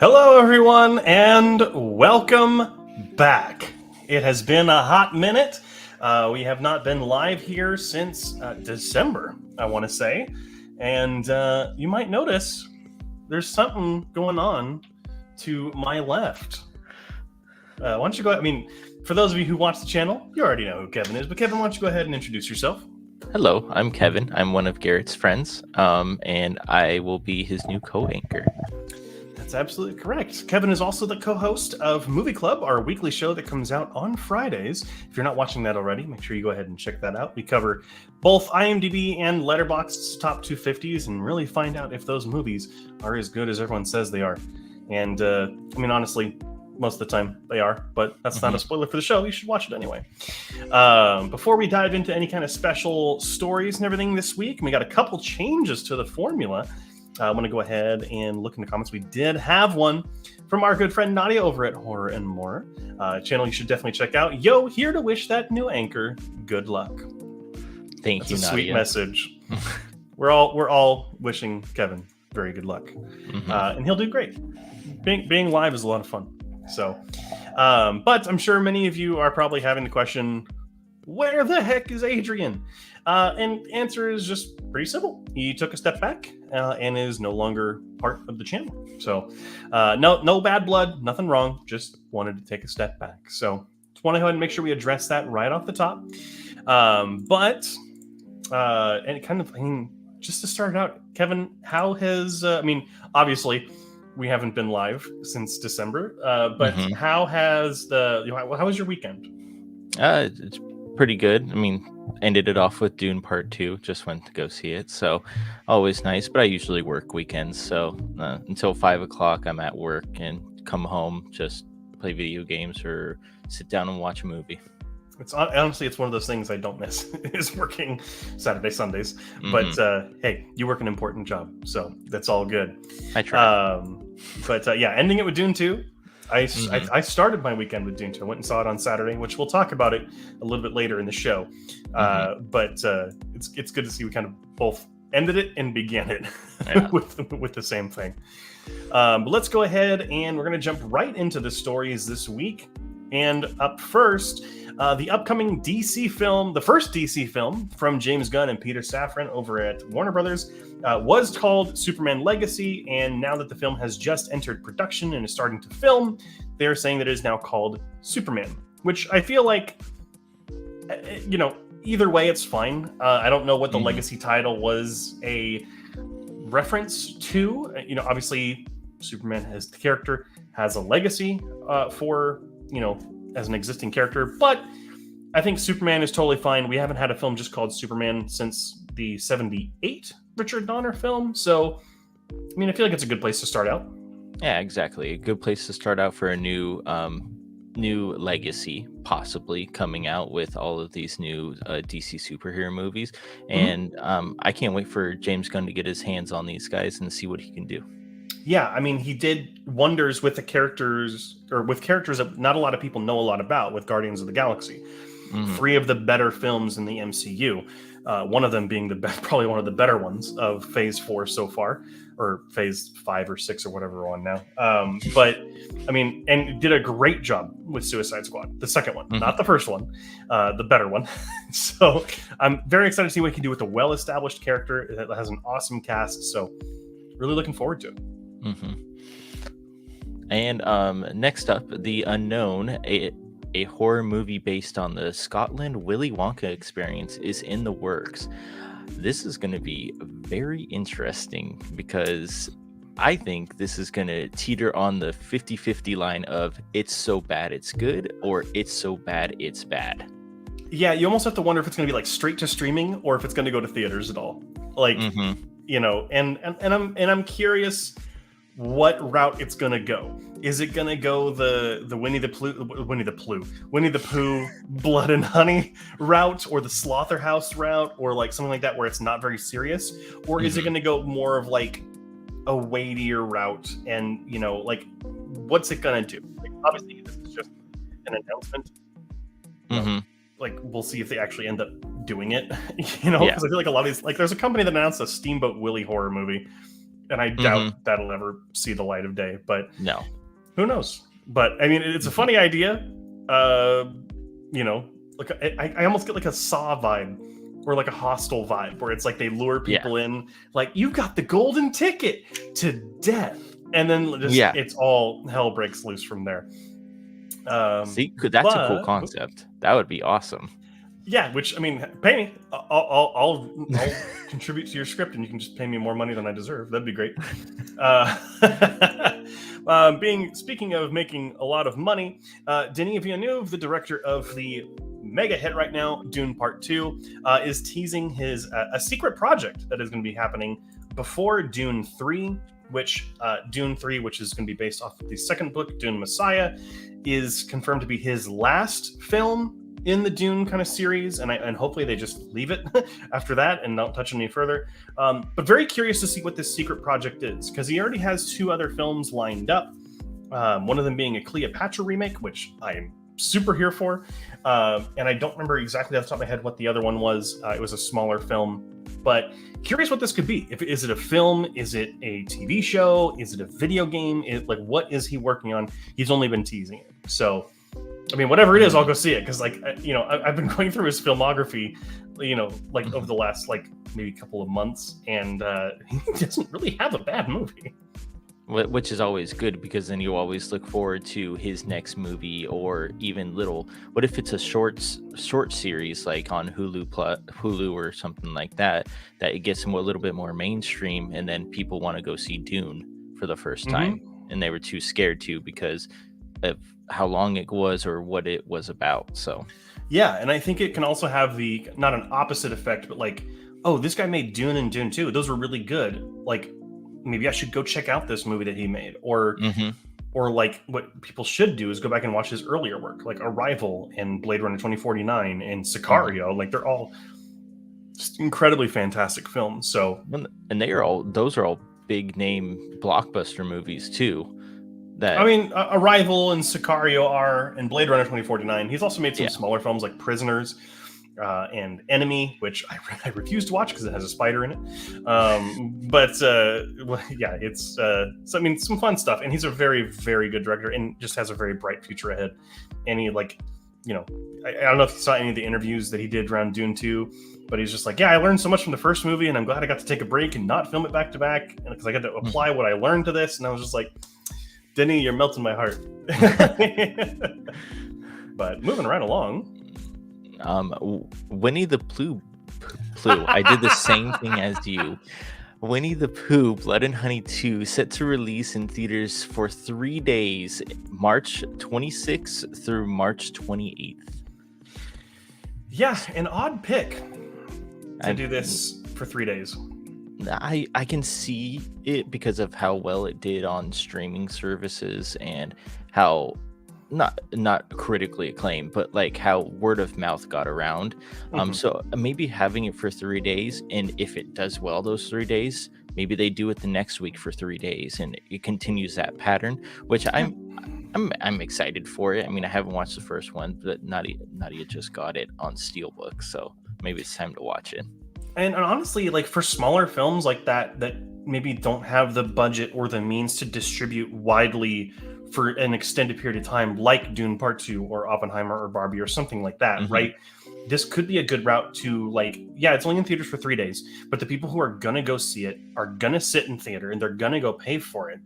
Hello, everyone, and welcome back. It has been a hot minute. We have not been live here since December, I want to say. And you might notice there's something going on to my left. Why don't you go ahead? I mean, for those of you who watch the channel, you already know who Kevin is. But Kevin, why don't you go ahead and introduce yourself? Hello, I'm Kevin. I'm one of Garrett's friends, and I will be his new co-anchor. That's absolutely correct. Kevin is also the co-host of Movie Club, our weekly show that comes out on Fridays. If you're not watching that already, make sure you go ahead and check that out. We cover both IMDb and Letterboxd's top 250s and really find out if those movies are as good as everyone says they are. And I mean, honestly, most of the time they are, but that's not a spoiler for the show. You should watch it anyway. Before we dive into any kind of special stories and everything this week, we got a couple changes to the formula. I want to go ahead and look in the comments. We did have one from our good friend Nadia over at Horror and More, channel you should definitely check out. Yo, here to wish that new anchor good luck. Thank you, Nadia. Sweet message. We're all wishing Kevin very good luck, and he'll do great. Being live is a lot of fun. So, but I'm sure many of you are probably having the question, where the heck is Adrian? And answer is just pretty simple. He took a step back and is no longer part of the channel. So no bad blood, nothing wrong. Just wanted to take a step back. So just want to go ahead and make sure we address that right off the top. And kind of, I mean, just to start out, Kevin, how has, I mean, obviously we haven't been live since December, but how was your weekend? It's pretty good. I mean, ended it off with Dune Part 2. Just went to go see it. So always nice. But I usually work weekends. So until 5 o'clock, I'm at work and come home, just play video games or sit down and watch a movie. It's honestly, it's one of those things I don't miss is working Saturday, Sundays. But hey, you work an important job, so that's all good. I try. Yeah, ending it with Dune 2. I started my weekend with Dune 2. I went and saw it on Saturday, which we'll talk about it a little bit later in the show. But it's good to see we kind of both ended it and began it with the same thing. But let's go ahead and we're going to jump right into the stories this week. And up first, the upcoming DC film, the first DC film from James Gunn and Peter Safran over at Warner Brothers, was called Superman Legacy. And now that the film has just entered production and is starting to film, they're saying that it is now called Superman, which I feel like, you know, either way, it's fine. I don't know what the Legacy title was a reference to. You know, obviously, Superman as the character has a legacy for, you know, as an existing character, but I think Superman is totally fine. We haven't had a film just called Superman since the 78 Richard Donner film. So, I mean, I feel like it's a good place to start out. Yeah, exactly. A good place to start out for a new legacy, possibly coming out with all of these new DC superhero movies. And I can't wait for James Gunn to get his hands on these guys and see what he can do. Yeah, I mean, he did wonders with the characters, or with characters that not a lot of people know a lot about, with Guardians of the Galaxy. 3 of the better films in the MCU. One of them being probably one of the better ones of Phase 4 so far, or Phase 5 or 6 or whatever we're on now. But I mean, and did a great job with Suicide Squad, the second one, not the first one, the better one. So I'm very excited to see what he can do with a well-established character that has an awesome cast. So really looking forward to it. And next up, The Unknown, a horror movie based on the Scotland Willy Wonka experience, is in the works. This is going to be very interesting because I think this is going to teeter on the 50-50 line of it's so bad it's good, or it's so bad it's bad. Yeah, you almost have to wonder if it's going to be like straight to streaming or if it's going to go to theaters at all. Like, you know, and I'm curious what route it's gonna go. Is it gonna go the Winnie the Pooh Blood and Honey route, or the Slaughterhouse route, or like something like that where it's not very serious, or is it gonna go more of like a weightier route? And you know, like, what's it gonna do? Like, obviously this is just an announcement. Like, we'll see if they actually end up doing it. You know, because I feel like a lot of these, like, there's a company that announced a Steamboat Willie horror movie and I doubt that'll ever see the light of day. But no, who knows? But I mean, it's a funny idea. You know, like I almost get like a Saw vibe or like a Hostel vibe, where it's like they lure people in, like, you've got the golden ticket to death, and then just it's all hell breaks loose from there. See, that's a cool concept. That would be awesome. Yeah, which, I mean, pay me. I'll contribute to your script, and you can just pay me more money than I deserve. That'd be great. Speaking of making a lot of money, Denis Villeneuve, the director of the mega hit right now, Dune Part 2, is teasing his a secret project that is going to be happening before Dune 3, which Dune 3, which is going to be based off of the second book, Dune Messiah, is confirmed to be his last film in the Dune kind of series, and hopefully they just leave it after that and don't touch it any further. But very curious to see what this secret project is, because he already has 2 other films lined up. One of them being a Cleopatra remake, which I am super here for. And I don't remember exactly off the top of my head what the other one was. It was a smaller film, but curious what this could be. Is it a film? Is it a TV show? Is it a video game? What is he working on? He's only been teasing it. So, I mean, whatever it is, I'll go see it, because, like, you know, I've been going through his filmography, you know, like over the last, like, maybe couple of months, and he doesn't really have a bad movie. Which is always good, because then you always look forward to his next movie, or even what if it's a short series, like on Hulu or something like that it gets him a little bit more mainstream, and then people want to go see Dune for the first time, and they were too scared to because of how long it was or what it was about. So yeah, and I think it can also have the, not an opposite effect, but like, oh, this guy made Dune and Dune 2, those were really good, like, maybe I should go check out this movie that he made. Or like, what people should do is go back and watch his earlier work, like Arrival and Blade Runner 2049 and Sicario. Like, they're all just incredibly fantastic films. So, and those are all big name blockbuster movies too. I mean, Arrival and Sicario are, and Blade Runner 2049. He's also made some smaller films like Prisoners and Enemy, which I refuse to watch because it has a spider in it. Yeah, it's so, I mean, some fun stuff. And he's a very, very good director, and just has a very bright future ahead. And he, like, you know, I don't know if you saw any of the interviews that he did around Dune 2, but he's just like, yeah, I learned so much from the first movie, and I'm glad I got to take a break and not film it back to back, because I got to apply what I learned to this. And I was just like, Denny, you're melting my heart. But moving right along. Winnie the Pooh. I did the same thing as you. Winnie the Pooh, Blood and Honey 2, set to release in theaters for 3 days, March 26th through March 28th. Yeah, an odd pick to do this for 3 days. I can see it because of how well it did on streaming services, and how not critically acclaimed, but like how word of mouth got around. So maybe having it for 3 days, and if it does well those 3 days, maybe they do it the next week for 3 days, and it continues that pattern, which I'm excited for it. I mean, I haven't watched the first one, but Nadia just got it on Steelbook, so maybe it's time to watch it. And honestly, like, for smaller films like that maybe don't have the budget or the means to distribute widely for an extended period of time, like Dune Part 2 or Oppenheimer or Barbie or something like that, right? This could be a good route to, like, yeah, it's only in theaters for 3 days, but the people who are going to go see it are going to sit in theater, and they're going to go pay for it.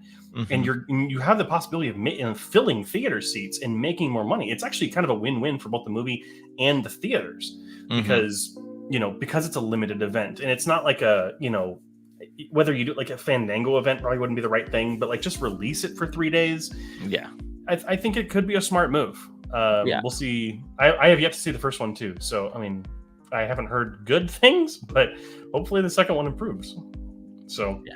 And you have the possibility of filling theater seats and making more money. It's actually kind of a win-win for both the movie and the theaters, because it's a limited event, and it's not like a, whether you do like a Fandango event probably wouldn't be the right thing, but like, just release it for 3 days. Yeah. I think it could be a smart move. We'll see. I have yet to see the first one too. So, I mean, I haven't heard good things, but hopefully the second one improves. So, yeah.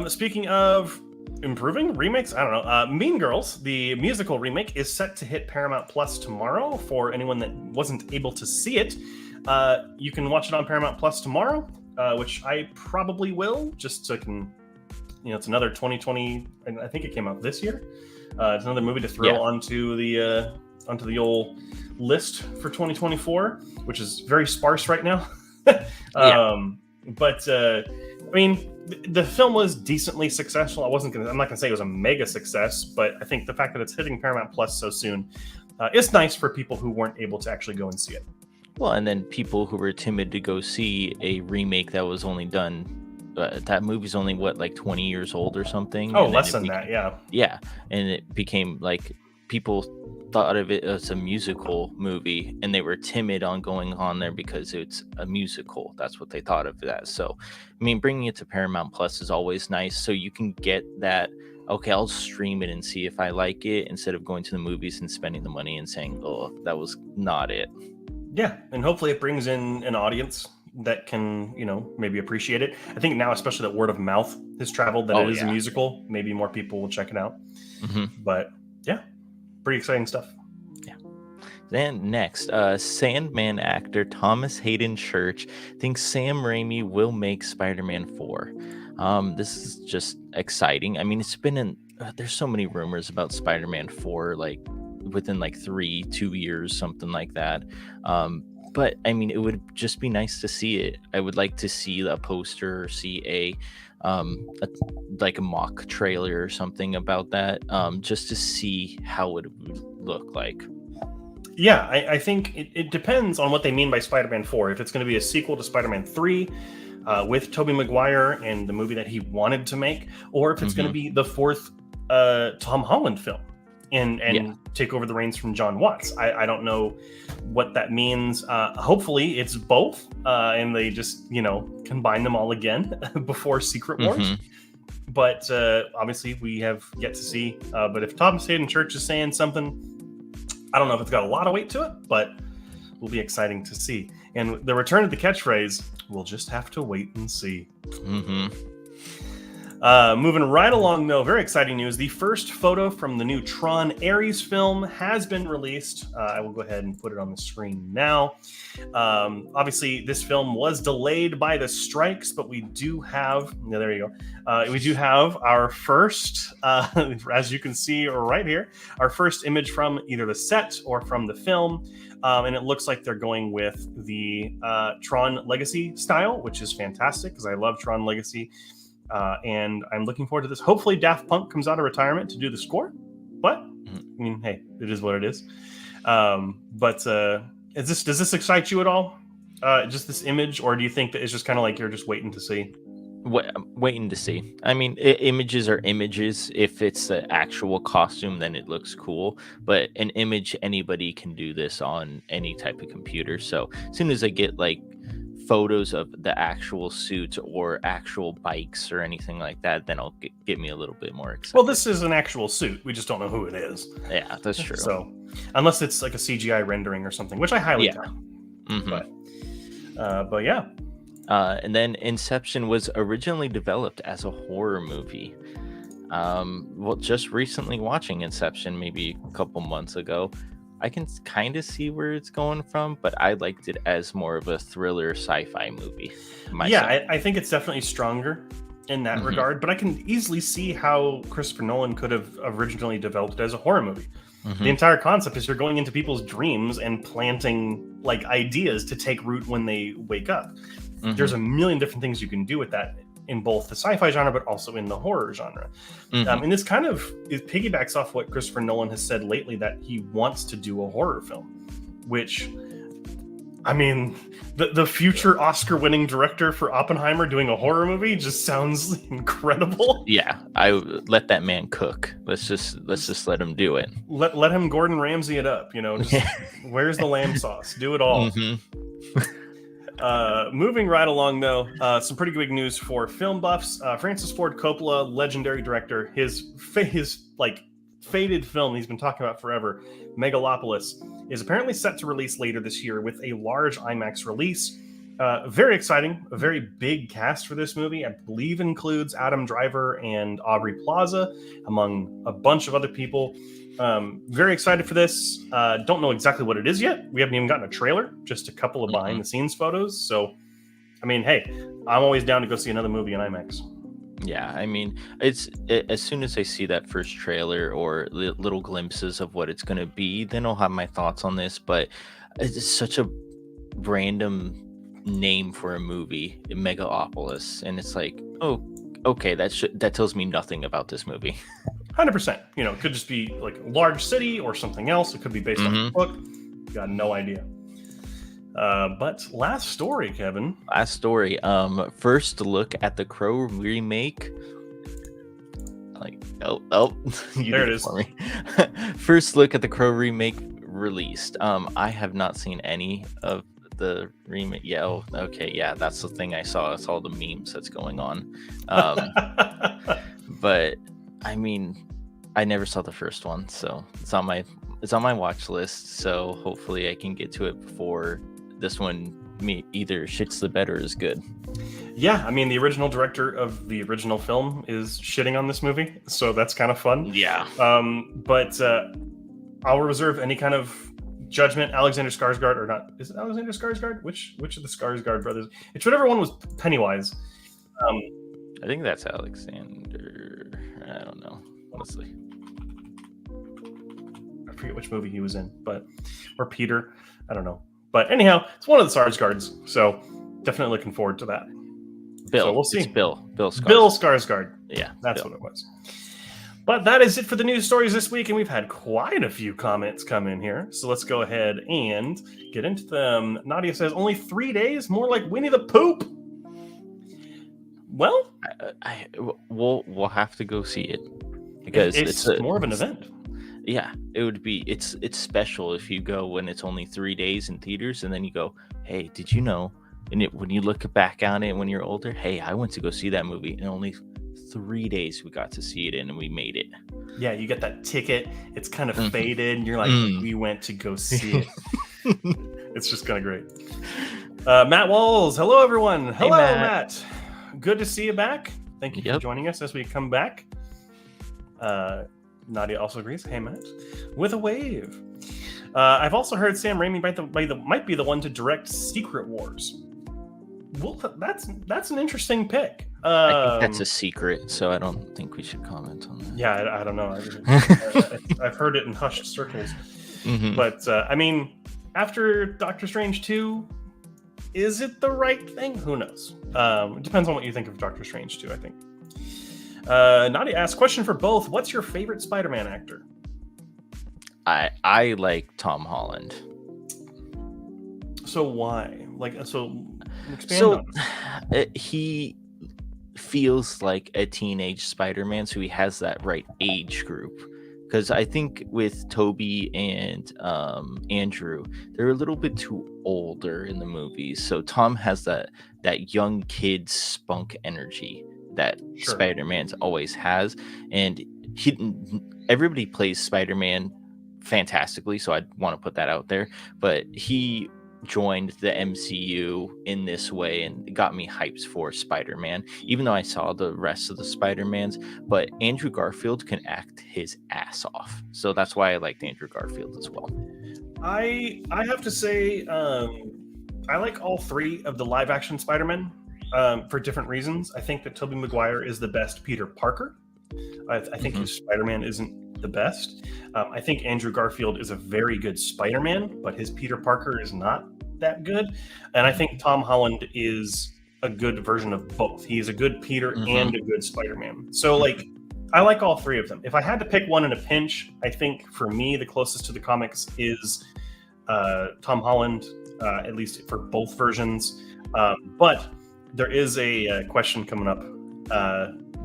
Speaking of improving remakes, I don't know. Mean Girls, the musical remake, is set to hit Paramount Plus tomorrow. For anyone that wasn't able to see it, you can watch it on Paramount Plus tomorrow, which I probably will, just so I can, it's another 2020, and I think it came out this year. It's another movie to throw onto the old list for 2024, which is very sparse right now. But I mean, the film was decently successful. I'm not gonna say it was a mega success, but I think the fact that it's hitting Paramount Plus so soon is nice for people who weren't able to actually go and see it. Well, and then people who were timid to go see a remake that was only done. That movie's only what, like 20 years old or something. Oh, And then less than that, yeah. Yeah, and it became like people thought of it as a musical movie, and they were timid on going on there because it's a musical. That's what they thought of that. So, I mean, bringing it to Paramount Plus is always nice, so you can get that. Okay, I'll stream it and see if I like it instead of going to the movies and spending the money and saying, "Oh, that was not it." Yeah, and hopefully it brings in an audience that can, maybe appreciate it. I think now, especially that word of mouth has traveled that it is a musical, maybe more people will check it out. But yeah, pretty exciting stuff. Yeah. Then next, Sandman actor Thomas Hayden Church thinks Sam Raimi will make Spider-Man 4. This is just exciting. I mean, it's been there's so many rumors about Spider-Man 4, like within like 2 years, something like that. But I mean, it would just be nice to see it. I would like to see a poster or see a mock trailer or something about that, just to see how it would look like. Yeah, I think it depends on what they mean by Spider-Man 4. If it's going to be a sequel to Spider-Man 3 with Tobey Maguire and the movie that he wanted to make, or if it's going to be the fourth Tom Holland film and take over the reins from John Watts. I don't know what that means. Hopefully it's both, and they just, combine them all again before Secret Wars. But obviously we have yet to see. But if Thomas Hayden Church is saying something, I don't know if it's got a lot of weight to it, but will be exciting to see. And the return of the catchphrase, we'll just have to wait and see. Moving right along, though, very exciting news. The first photo from the new Tron Ares film has been released. I will go ahead and put it on the screen now. Obviously, this film was delayed by the strikes, but we do have, there you go. We do have our first, as you can see right here, our first image from either the set or from the film. And it looks like they're going with the Tron Legacy style, which is fantastic because I love Tron Legacy. And I'm looking forward to this. Hopefully Daft Punk comes out of retirement to do the score, but I mean, hey, it is what it is. But does this excite you at all? Just this image, or do you think that it's just kind of like you're just waiting to see? Waiting to see. I mean, images are images. If it's the actual costume, then it looks cool. But an image, anybody can do this on any type of computer. So as soon as I get like photos of the actual suits or actual bikes or anything like that, then it'll get me a little bit more excited. Well, this is an actual suit. We just don't know who it is. Yeah, that's true. So unless it's like a CGI rendering or something, which I highly doubt. But yeah. And then Inception was originally developed as a horror movie. Well, just recently watching Inception, maybe a couple months ago, I can kind of see where it's going from, but I liked it as more of a thriller sci-fi movie myself. Yeah, I think it's definitely stronger in that regard, but I can easily see how Christopher Nolan could have originally developed it as a horror movie. The entire concept is you're going into people's dreams and planting like ideas to take root when they wake up. There's a million different things you can do with that in both the sci-fi genre, but also in the horror genre. And this kind of piggybacks off what Christopher Nolan has said lately, that he wants to do a horror film, which, I mean, the future Oscar-winning director for Oppenheimer doing a horror movie just sounds incredible. Yeah, I let that man cook. Let's just let him do it. Let him Gordon Ramsay it up, just where's the lamb sauce? Do it all. Moving right along, though, some pretty big news for film buffs. Francis Ford Coppola, legendary director, his like faded film he's been talking about forever, Megalopolis, is apparently set to release later this year with a large IMAX release. Very exciting, a very big cast for this movie. I believe includes Adam Driver and Aubrey Plaza, among a bunch of other people. Very excited for this. Don't know exactly what it is yet. We haven't even gotten a trailer, just a couple of behind the scenes photos. So, I mean, hey, I'm always down to go see another movie in IMAX. Yeah, I mean, as soon as I see that first trailer or little glimpses of what it's going to be, then I'll have my thoughts on this. But it's such a random name for a movie, Megalopolis, and it's like, oh, okay, that tells me nothing about this movie. 100%. You know, it could just be like a large city or something else. It could be based off a book. Got no idea. But last story, Kevin. Last story. First look at the Crow remake. Like, oh, there it is. For me. First look at the Crow remake released. I have not seen any of the remake. Yeah, okay, yeah, that's the thing I saw. It's all the memes that's going on. But I mean, I never saw the first one, so it's on my watch list. So hopefully I can get to it before this one either shits the bed or is good. Yeah, I mean, the original director of the original film is shitting on this movie, so that's kind of fun. Yeah. But I'll reserve any kind of judgment. Alexander Skarsgård, or not? Is it Alexander Skarsgård? Which of the Skarsgård brothers? It's whatever one was Pennywise. I think that's Alexander. I don't know, honestly. I forget which movie he was in, or Peter. I don't know. But anyhow, it's one of the Skarsgårds, so definitely looking forward to that. Bill. So we'll see. It's Bill Skarsgård. Bill Skarsgård. Yeah, that's what it was. But that is it for the news stories this week, and we've had quite a few comments come in here. So let's go ahead and get into them. Nadia says, only 3 days? More like Winnie the Poop. Well, we'll have to go see it because it's more of an event. Yeah, it would be. It's special if you go when it's only 3 days in theaters, and then you go, hey, did you know? And when you look back on it when you're older, hey, I went to go see that movie, and only 3 days we got to see it in, and we made it. Yeah, you get that ticket. It's kind of faded, and you're like, we went to go see it. It's just kind of great. Matt Walls, hello everyone. Hello, hey, Matt. Good to see you back. Thank you for joining us as we come back. Nadia also agrees. Hey, Matt. With a wave. I've also heard Sam Raimi might be the one to direct Secret Wars. Well, that's an interesting pick. I think that's a secret, so I don't think we should comment on that. Yeah, I don't know. I've heard it in hushed circles. But, I mean, after Doctor Strange 2, is it the right thing? Who knows? It depends on what you think of Doctor Strange 2, I think. Nadia asks, question for both. What's your favorite Spider-Man actor? I like Tom Holland. So why? Expand on it. He feels like a teenage Spider-Man, so he has that right age group. Because I think with Toby and Andrew, they're a little bit too older in the movies. So Tom has that young kid spunk energy that Spider-Man's always has, and everybody plays Spider-Man fantastically, so I'd want to put that out there, but he joined the MCU in this way and got me hyped for Spider-Man, even though I saw the rest of the Spider-Mans. But Andrew Garfield can act his ass off, so that's why I liked Andrew Garfield as well. I have to say, I like all three of the live action Spider-Man for different reasons. I think that Tobey Maguire is the best Peter Parker. I think his Spider-Man isn't the best. I think Andrew Garfield is a very good Spider-Man, but his Peter Parker is not that good. And I think Tom Holland is a good version of both. He's a good Peter and a good Spider-Man. So I like all three of them. If I had to pick one in a pinch, I think for me, the closest to the comics is Tom Holland, at least for both versions. But there is a question coming up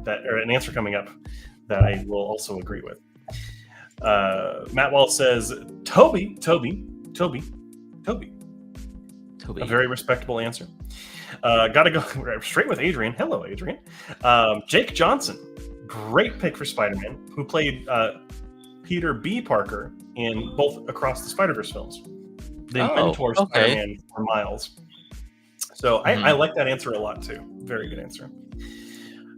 or an answer coming up that I will also agree with. Matt Wall says, Toby. A very respectable answer. Gotta go straight with Adrian. Hello, Adrian. Jake Johnson, great pick for Spider-Man, who played Peter B. Parker in both Across the Spider-Verse films. The mentor Spider-Man for Miles. So I like that answer a lot too. Very good answer.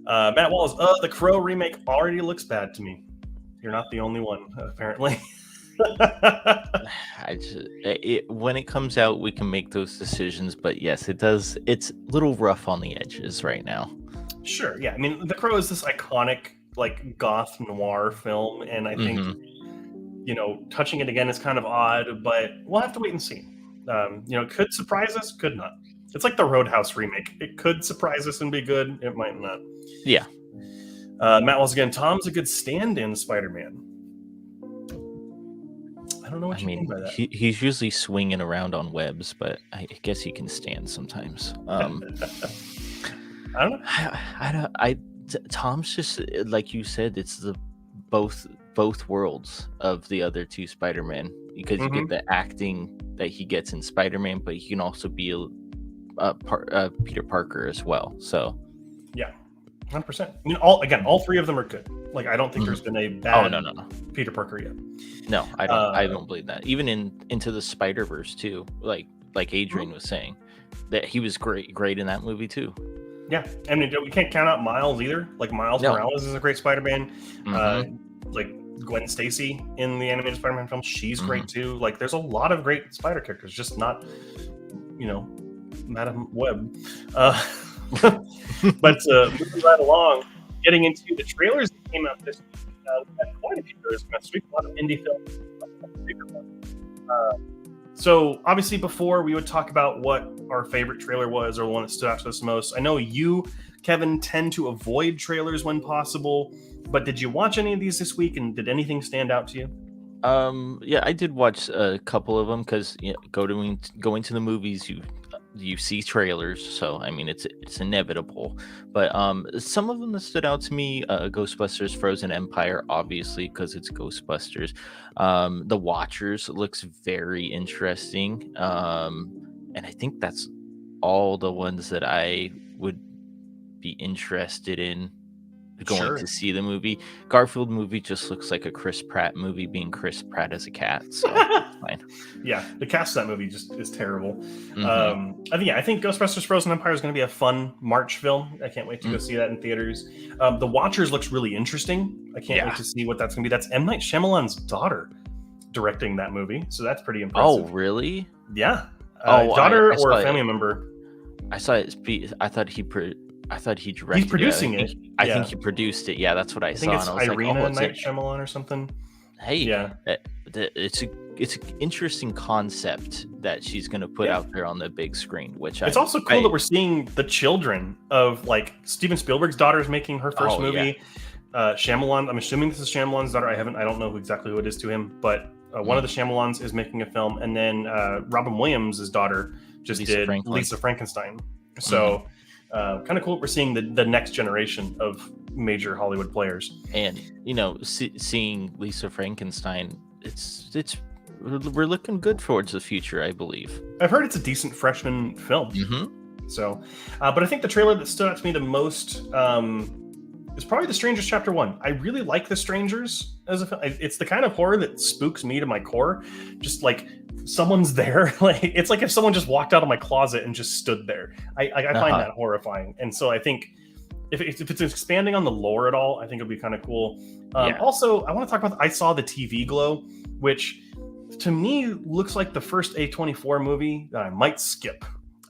Matt Wallace, the Crow remake already looks bad to me. You're not the only one, apparently. When it comes out, we can make those decisions. But yes, it does. It's a little rough on the edges right now. Sure, yeah. I mean, The Crow is this iconic, goth noir film, and I think, touching it again is kind of odd. But we'll have to wait and see. It could surprise us, could not. It's like the Roadhouse remake. It could surprise us and be good. It might not. Yeah. Matt Wells again. Tom's a good stand-in Spider-Man. I don't know what you mean by that. He's usually swinging around on webs, but I guess he can stand sometimes. I don't know. Tom's just like you said. It's the both worlds of the other two Spider-Man, because you get the acting that he gets in Spider-Man, but he can also be Peter Parker as well. So yeah, 100%. I mean, all three of them are good. Like, I don't think there's been a bad no. Peter Parker yet. No, I don't. I don't believe that. Even Into the Spider-Verse too, like Adrian was saying, that he was great in that movie too. Yeah, I mean, we can't count out Miles either. Like, Miles Morales is a great Spider-Man. Like Gwen Stacy in the animated Spider-Man film, she's great too. Like, there's a lot of great Spider characters, just not, Madam Web. But moving right along, getting into the trailers that came out this week. We had quite a few trailers come out this week. A lot of indie films. So obviously, before we would talk about what our favorite trailer was or the one that stood out to us most. I know you, Kevin, tend to avoid trailers when possible, but did you watch any of these this week, and did anything stand out to you? Yeah, I did watch a couple of them, because going to the movies, you see trailers, so I mean it's inevitable. But some of them that stood out to me: Ghostbusters Frozen Empire, obviously, because it's Ghostbusters. The Watchers looks very interesting, and I think that's all the ones that I would be interested in going to see the movie. Garfield movie just looks like a Chris Pratt movie being Chris Pratt as a cat, so it's fine. Yeah, the cast of that movie just is terrible. I think Ghostbusters Frozen Empire is going to be a fun March film. I can't wait to go see that in theaters. The Watchers looks really interesting. I can't wait to see what that's going to be. That's M. Night Shyamalan's daughter directing that movie, so that's pretty impressive. Oh, really? Yeah. Daughter or a family member. I saw it. I thought he directed. He's producing it. I think he produced it. Yeah, that's what I saw. It's Irina Night Shyamalan or something. Hey, yeah, it's an interesting concept that she's going to put out there on the big screen. Which it's also cool that we're seeing the children of, like, Steven Spielberg's daughter is making her first movie. Yeah. Shyamalan. I'm assuming this is Shyamalan's daughter. I don't know exactly who it is to him, but one of the Shyamalans is making a film, and then Robin Williams' daughter just did Lisa Frankenstein. So. Kind of cool. We're seeing the next generation of major Hollywood players, and seeing Lisa Frankenstein. We're looking good towards the future, I believe. I've heard it's a decent freshman film. So, but I think the trailer that stood out to me the most is probably The Strangers Chapter 1. I really like The Strangers as a film. It's the kind of horror that spooks me to my core. Just like someone's there. Like, it's like if someone just walked out of my closet and just stood there. I find that horrifying. And so I think if it's expanding on the lore at all, I think it'll be kind of cool. Also, I want to talk about I Saw the TV Glow, which to me looks like the first A24 movie that I might skip.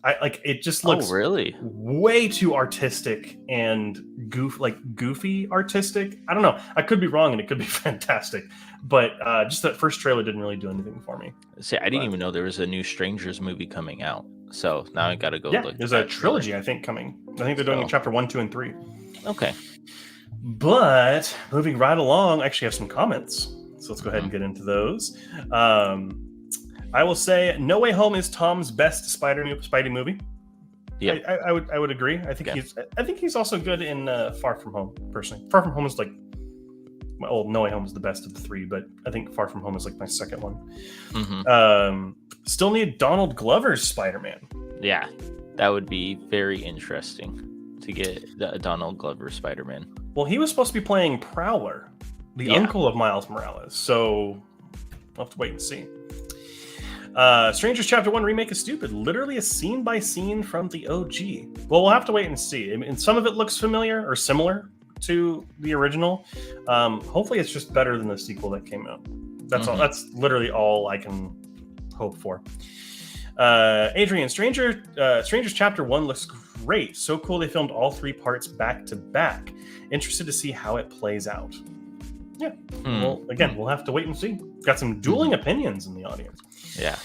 It just looks really way too artistic and goofy artistic. I don't know. I could be wrong, and it could be fantastic, but just that first trailer didn't really do anything for me. See, I didn't even know there was a new Strangers movie coming out. So now I got to go look. There's a trilogy, I think, coming. I think they're doing chapter 1, 2, and 3. Okay. But moving right along, I actually have some comments. So let's go ahead and get into those. I will say No Way Home is Tom's best Spidey movie. Yeah, I would agree. I think he's also good in Far From Home, personally. Far From Home is like, No Way Home is the best of the three, but I think Far From Home is like my second one. Still need Donald Glover's Spider-Man. Yeah, that would be very interesting to get the Donald Glover Spider-Man. Well, he was supposed to be playing Prowler, the uncle of Miles Morales, so we'll have to wait and see. Strangers Chapter 1 remake is stupid. Literally a scene by scene from the OG. Well, we'll have to wait and see. I mean, some of it looks familiar or similar to the original. Hopefully it's just better than the sequel that came out. That's all. That's literally all I can hope for. Adrian, Strangers Chapter 1 looks great. So cool they filmed all 3 parts back to back. Interested to see how it plays out. Yeah. Well, again, we'll have to wait and see. Got some dueling opinions in the audience. Yeah.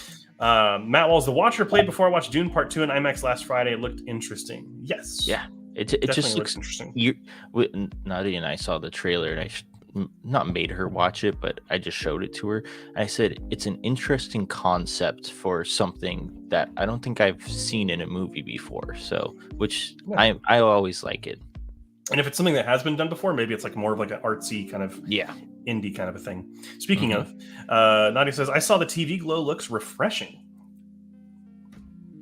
Matt Walls, The Watcher, played before I watched Dune Part 2 in IMAX last Friday. It looked interesting. Yes. Yeah. It just looks interesting. Nadia and I saw the trailer, and I not made her watch it, but I just showed it to her. I said it's an interesting concept for something that I don't think I've seen in a movie before. So, which I always like it. And if it's something that has been done before, maybe it's like more of like an artsy kind of indie kind of a thing. Speaking of, Nadia says, I saw the TV glow, looks refreshing.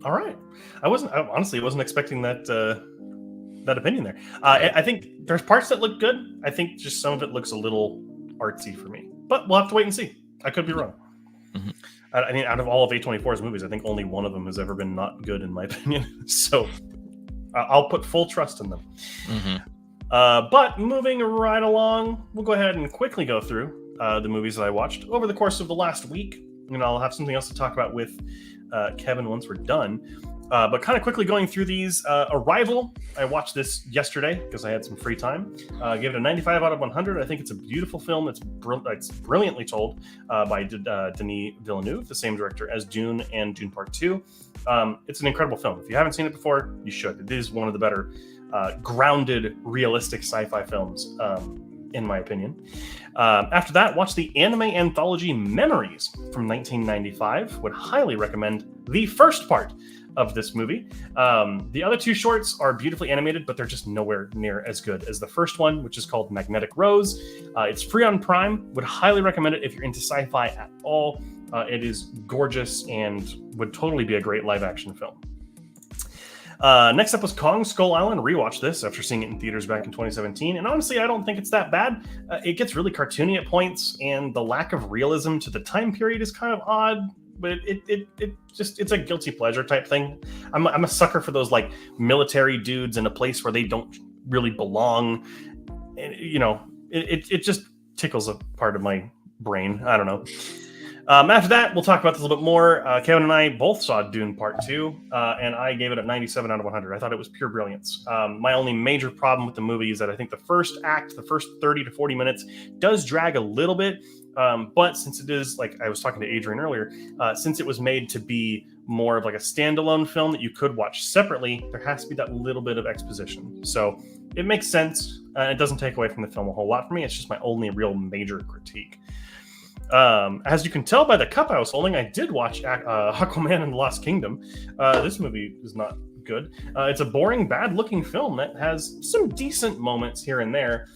All right. I honestly wasn't expecting that opinion there. I think there's parts that look good. I think just some of it looks a little artsy for me, but we'll have to wait and see. I could be wrong. I mean, out of all of A24's movies, I think only one of them has ever been not good in my opinion. So I'll put full trust in them. But moving right along, we'll go ahead and quickly go through the movies that I watched over the course of the last week. And I'll have something else to talk about with Kevin once we're done. But kind of quickly going through these. Arrival, I watched this yesterday because I had some free time. Gave it a 95 out of 100. I think it's a beautiful film. It's brilliantly told by Denis Villeneuve, the same director as Dune and Dune Part 2. It's an incredible film. If you haven't seen it before, you should. It is one of the better grounded, realistic sci-fi films, in my opinion. After that, watch the anime anthology Memories from 1995. Would highly recommend the first part of this movie. The other two shorts are beautifully animated, but they're just nowhere near as good as the first one, which is called Magnetic Rose. It's free on Prime. Would highly recommend it if you're into sci-fi at all. It is gorgeous and would totally be a great live-action film. Next up was Kong Skull Island. Rewatched this after seeing it in theaters back in 2017, and honestly, I don't think it's that bad. It gets really cartoony at points, and the lack of realism to the time period is kind of odd. But it's a guilty pleasure type thing. I'm a sucker for those like military dudes in a place where they don't really belong. And, it just tickles a part of my brain. I don't know. After that, we'll talk about this a little bit more. Kevin and I both saw Dune Part 2, and I gave it a 97 out of 100. I thought it was pure brilliance. My only major problem with the movie is that I think the first act, the first 30 to 40 minutes, does drag a little bit. But since it is, like I was talking to Adrian earlier, since it was made to be more of like a standalone film that you could watch separately, there has to be that little bit of exposition. So it makes sense. It doesn't take away from the film a whole lot for me. It's just my only real major critique. As you can tell by the cup I was holding, I did watch Aquaman and the Lost Kingdom. This movie is not good. It's a boring, bad-looking film that has some decent moments here and there.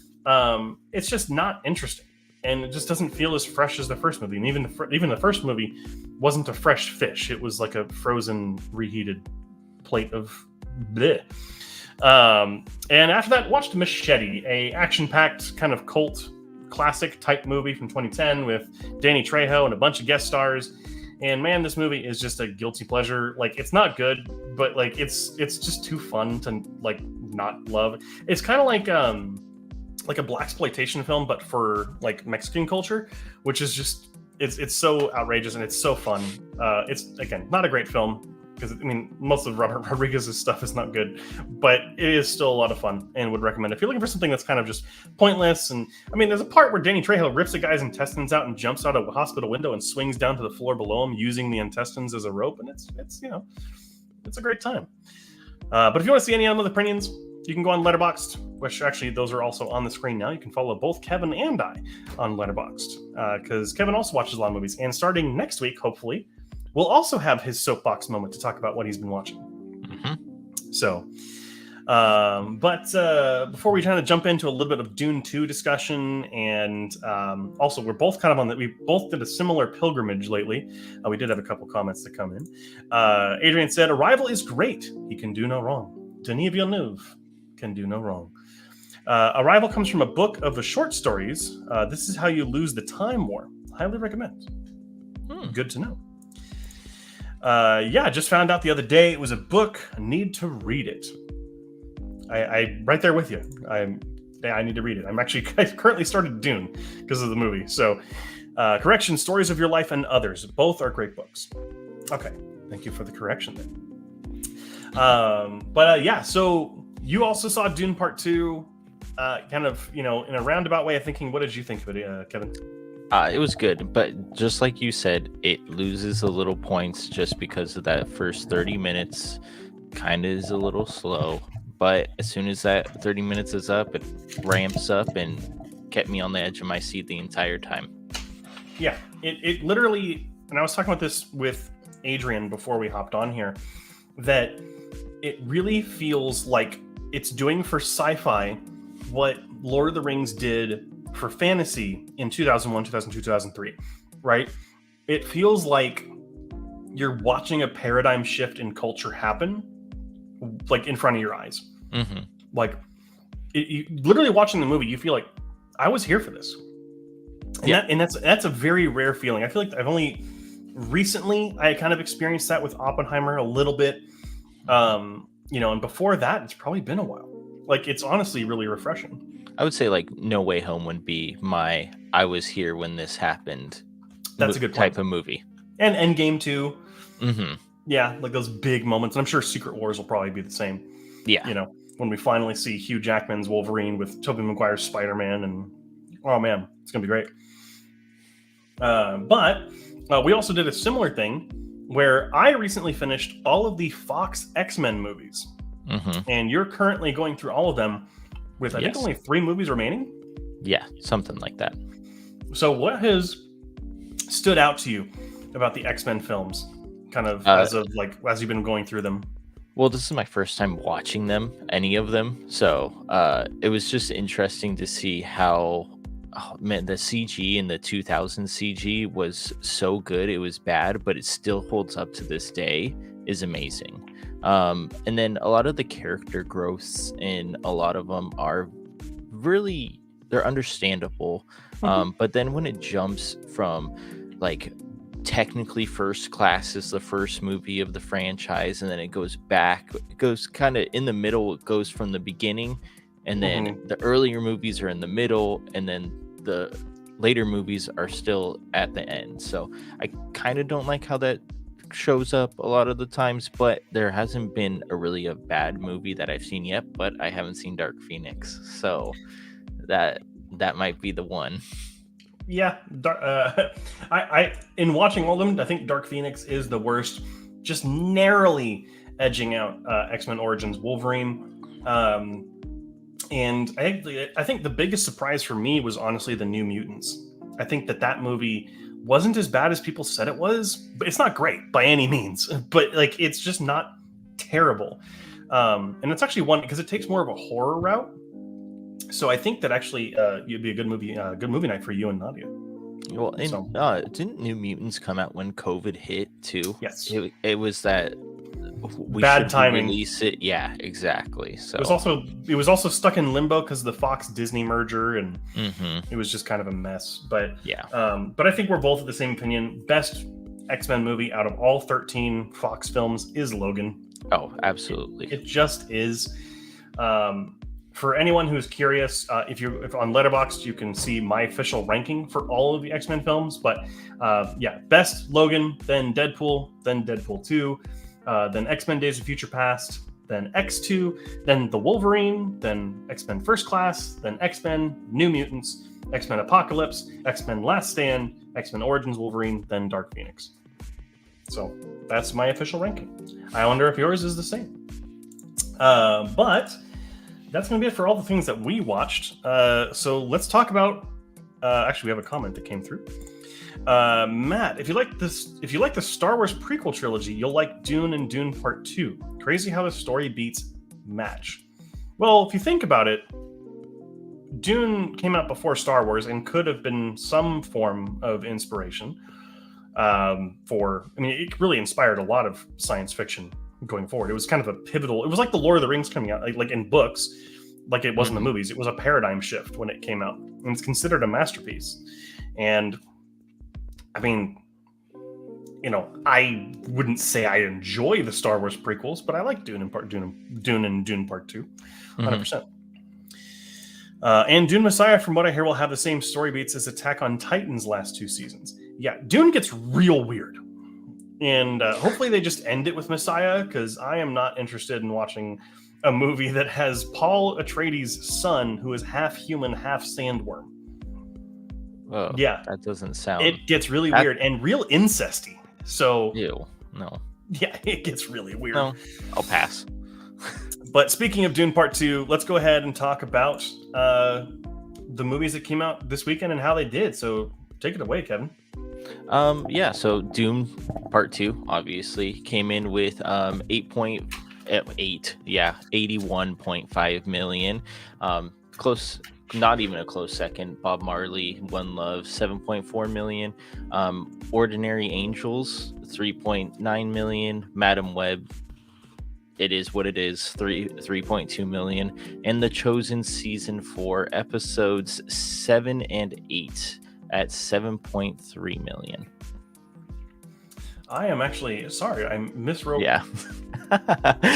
It's just not interesting, and it just doesn't feel as fresh as the first movie. And even the first movie wasn't a fresh fish. It was like a frozen, reheated plate of bleh. And after that, watched Machete, a action-packed kind of cult classic type movie from 2010 with Danny Trejo and a bunch of guest stars. And man, this movie is just a guilty pleasure. Like, it's not good, but like it's just too fun to like not love. It's kind of like a blaxploitation film, but for like Mexican culture, which is just it's so outrageous and it's so fun. It's again not a great film, because I mean most of Robert Rodriguez's stuff is not good, but it is still a lot of fun and would recommend it. If you're looking for something that's kind of just pointless, and I mean there's a part where Danny Trejo rips a guy's intestines out and jumps out a hospital window and swings down to the floor below him using the intestines as a rope, and it's it's a great time. But if you want to see any other opinions, you can go on Letterboxd, which actually those are also on the screen now. You can follow both Kevin and I on Letterboxd, because Kevin also watches a lot of movies, and starting next week, hopefully, we'll also have his soapbox moment to talk about what he's been watching. So, but before we kind of jump into a little bit of Dune 2 discussion, and also we're both kind of we both did a similar pilgrimage lately. We did have a couple comments that come in. Adrian said, Arrival is great. He can do no wrong. Denis Villeneuve can do no wrong. Arrival comes from a book of the short stories. This is How You Lose the Time War. Highly recommend. Good to know. Just found out the other day it was a book. I need to read it. I right there with you. I need to read it. I currently started Dune because of the movie. So, correction: Stories of Your Life and Others. Both are great books. Okay, thank you for the correction there. So you also saw Dune Part 2. Kind of, in a roundabout way of thinking. What did you think of it, Kevin? It was good, but just like you said, it loses a little points just because of that first 30 minutes kind of is a little slow. But as soon as that 30 minutes is up, it ramps up and kept me on the edge of my seat the entire time. Yeah, it literally, and I was talking about this with Adrian before we hopped on here, that it really feels like it's doing for sci-fi what Lord of the Rings did for fantasy in 2001, 2002, 2003, right? It feels like you're watching a paradigm shift in culture happen, like in front of your eyes. Mm-hmm. Like, literally watching the movie, you feel like I was here for this, and that's a very rare feeling. I feel like I've only recently I kind of experienced that with Oppenheimer a little bit, and before that, it's probably been a while. Like, it's honestly really refreshing. I would say like No Way Home would be my I was here when this happened. That's a good type of movie. And Endgame too. Mm-hmm. Yeah, like those big moments. And I'm sure Secret Wars will probably be the same. Yeah. When we finally see Hugh Jackman's Wolverine with Tobey Maguire's Spider-Man, and oh man, it's gonna be great. But we also did a similar thing where I recently finished all of the Fox X-Men movies, and you're currently going through all of them with I think only 3 movies remaining. Yeah, something like that. So what has stood out to you about the X-Men films, kind of as you've been going through them? Well, this is my first time watching them, any of them. So it was just interesting to see how, the CG in the 2000 CG was so good. It was bad, but it still holds up to this day, is amazing. And then a lot of the character growths in a lot of them are really, they're understandable. But then when it jumps from like technically First Class is the first movie of the franchise, and then it goes back, it goes kind of in the middle, it goes from the beginning, and then the earlier movies are in the middle, and then the later movies are still at the end. So I kind of don't like how that shows up a lot of the times, but there hasn't been a bad movie that I've seen yet, but I haven't seen Dark Phoenix, so that might be the one. Yeah, I in watching all of them, I think Dark Phoenix is the worst, just narrowly edging out X-Men Origins Wolverine. And I think the biggest surprise for me was honestly the New Mutants. I think that movie wasn't as bad as people said it was, but it's not great by any means. But like, it's just not terrible. And it's actually one because it takes more of a horror route. So I think that actually you'd be a good movie night for you and Nadia. Well, didn't New Mutants come out when COVID hit too? Yes. It was that we bad timing. Release it. Yeah, exactly. So it was also stuck in limbo because of the Fox Disney merger, and it was just kind of a mess. But yeah. But I think we're both of the same opinion. Best X-Men movie out of all 13 Fox films is Logan. Oh, absolutely. It just is. For anyone who's curious, if on Letterboxd, you can see my official ranking for all of the X-Men films. But best Logan, then Deadpool 2, then X-Men Days of Future Past, then X2, then The Wolverine, then X-Men First Class, then X-Men, New Mutants, X-Men Apocalypse, X-Men Last Stand, X-Men Origins Wolverine, then Dark Phoenix. So that's my official ranking. I wonder if yours is the same. But that's going to be it for all the things that we watched. So let's talk about. Actually, we have a comment that came through. Matt, if you like the Star Wars prequel trilogy, you'll like Dune and Dune Part 2. Crazy how the story beats match. Well, if you think about it, Dune came out before Star Wars and could have been some form of inspiration it really inspired a lot of science fiction going forward. It was kind of a pivotal. It was like the Lord of the Rings coming out, like in books, like it was in the movies. It was a paradigm shift when it came out, and it's considered a masterpiece. And I mean, I wouldn't say I enjoy the Star Wars prequels, but I like Dune and Dune Part 2, 100%. And Dune Messiah, from what I hear, will have the same story beats as Attack on Titan's last 2 seasons. Yeah, Dune gets real weird. And hopefully they just end it with Messiah, because I am not interested in watching a movie that has Paul Atreides' son, who is half human, half sandworm. Oh, Yeah, that doesn't sound. it gets really That- weird and real incesty. So Ew. No. yeah, it gets really weird. No. I'll pass. But speaking of Dune Part 2, let's go ahead and talk about the movies that came out this weekend and how they did. So take it away, Kevin. Yeah, so Doom Part 2 obviously came in with 81.5 million. Close, not even a close second. Bob Marley, One Love, 7.4 million. Ordinary Angels, 3.9 million. Madam Web, it is what it is, 3.2 million. And The Chosen Season 4, episodes 7 and 8 at 7.3 million. I am actually sorry, I miswrote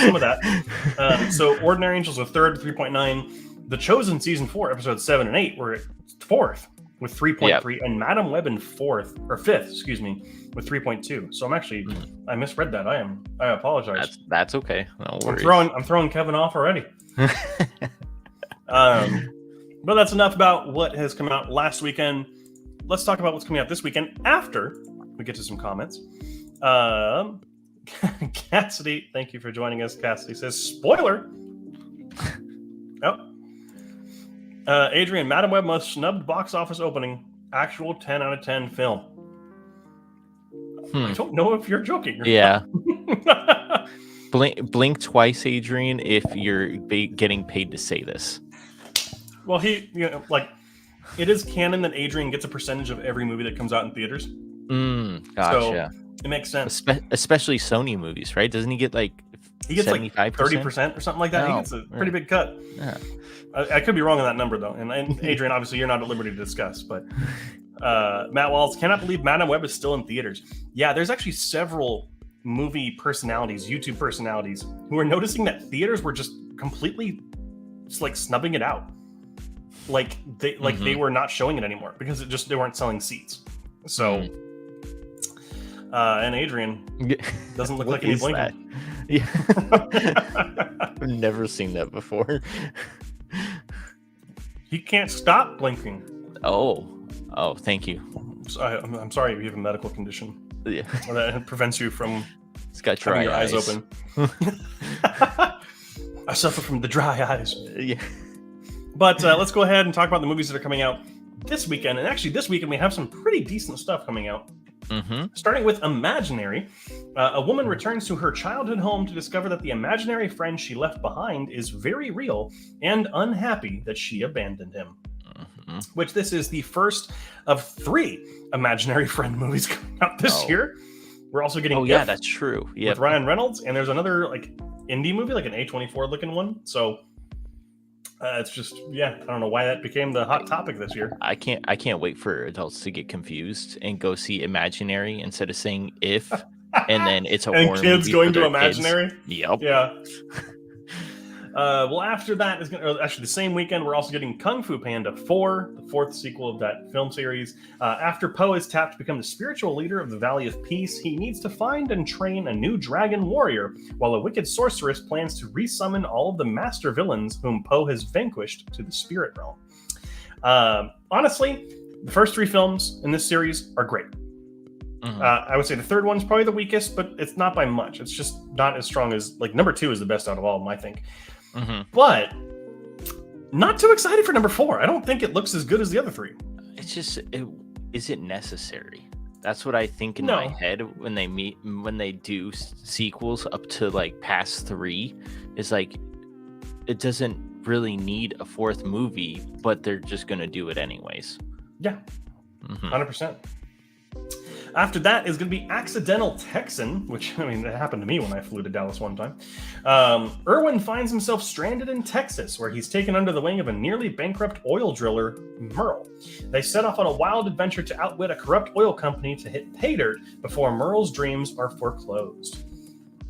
some of that. So Ordinary Angels was third, 3.9. The Chosen Season 4, episodes 7 and 8 were at fourth with 3.3, and Madam Web in fifth, with 3.2. So I'm actually I misread that. I apologize. That's okay. No worries. I'm throwing Kevin off already. But that's enough about what has come out last weekend. Let's talk about what's coming out this weekend after we get to some comments. Cassidy, thank you for joining us. Cassidy says, spoiler. Adrian, Madam Web most snubbed box office opening. Actual 10 out of 10 film. I don't know if you're joking. Yeah. Blink twice, Adrian, if you're getting paid to say this. Well, it is canon that Adrian gets a percentage of every movie that comes out in theaters. Gotcha. So it makes sense. Especially Sony movies, right? Doesn't he get like 75%? 30% or something like that? He gets a pretty big cut. Yeah. I could be wrong on that number, though. And Adrian, obviously, you're not at liberty to discuss. But Matt Walls, cannot believe Madam Web is still in theaters. Yeah, there's actually several movie personalities, YouTube personalities, who are noticing that theaters were just completely just like snubbing it out. They were not showing it anymore because they weren't selling seats. So, and Adrian doesn't look like any blinking. Yeah. I've never seen that before. He can't stop blinking. Oh, thank you. I'm sorry you have a medical condition. Yeah. That prevents you from having your eyes open. I suffer from the dry eyes. Yeah. But let's go ahead and talk about the movies that are coming out this weekend. And actually, this weekend we have some pretty decent stuff coming out. Starting with Imaginary, a woman returns to her childhood home to discover that the imaginary friend she left behind is very real and unhappy that she abandoned him. Which this is the first of 3 imaginary friend movies coming out this year. We're also getting yeah, that's true. Yeah, with Ryan Reynolds, and there's another indie movie, like an A24 looking one. So it's just I don't know why that became the hot topic this year. I can't wait for adults to get confused and go see Imaginary instead of saying If, and then it's a horror kids movie going for to their Imaginary. Kids. Yep. Yeah. Well, after that is actually the same weekend. We're also getting Kung Fu Panda 4, the 4th sequel of that film series. After Po is tapped to become the spiritual leader of the Valley of Peace, he needs to find and train a new dragon warrior, while a wicked sorceress plans to resummon all of the master villains whom Po has vanquished to the spirit realm. Honestly, the first 3 films in this series are great. I would say the third one's probably the weakest, but it's not by much. It's just not as strong as number 2 is the best out of all of them, I think. But not too excited for number 4. I don't think it looks as good as the other 3. It's just, is it necessary? That's what I think in my head when they do sequels up to past 3. Is it doesn't really need a 4th movie, but they're just gonna do it anyways. Yeah, 100%. After that is going to be Accidental Texan, which, it happened to me when I flew to Dallas one time. Irwin finds himself stranded in Texas, where he's taken under the wing of a nearly bankrupt oil driller, Merle. They set off on a wild adventure to outwit a corrupt oil company to hit pay dirt before Merle's dreams are foreclosed.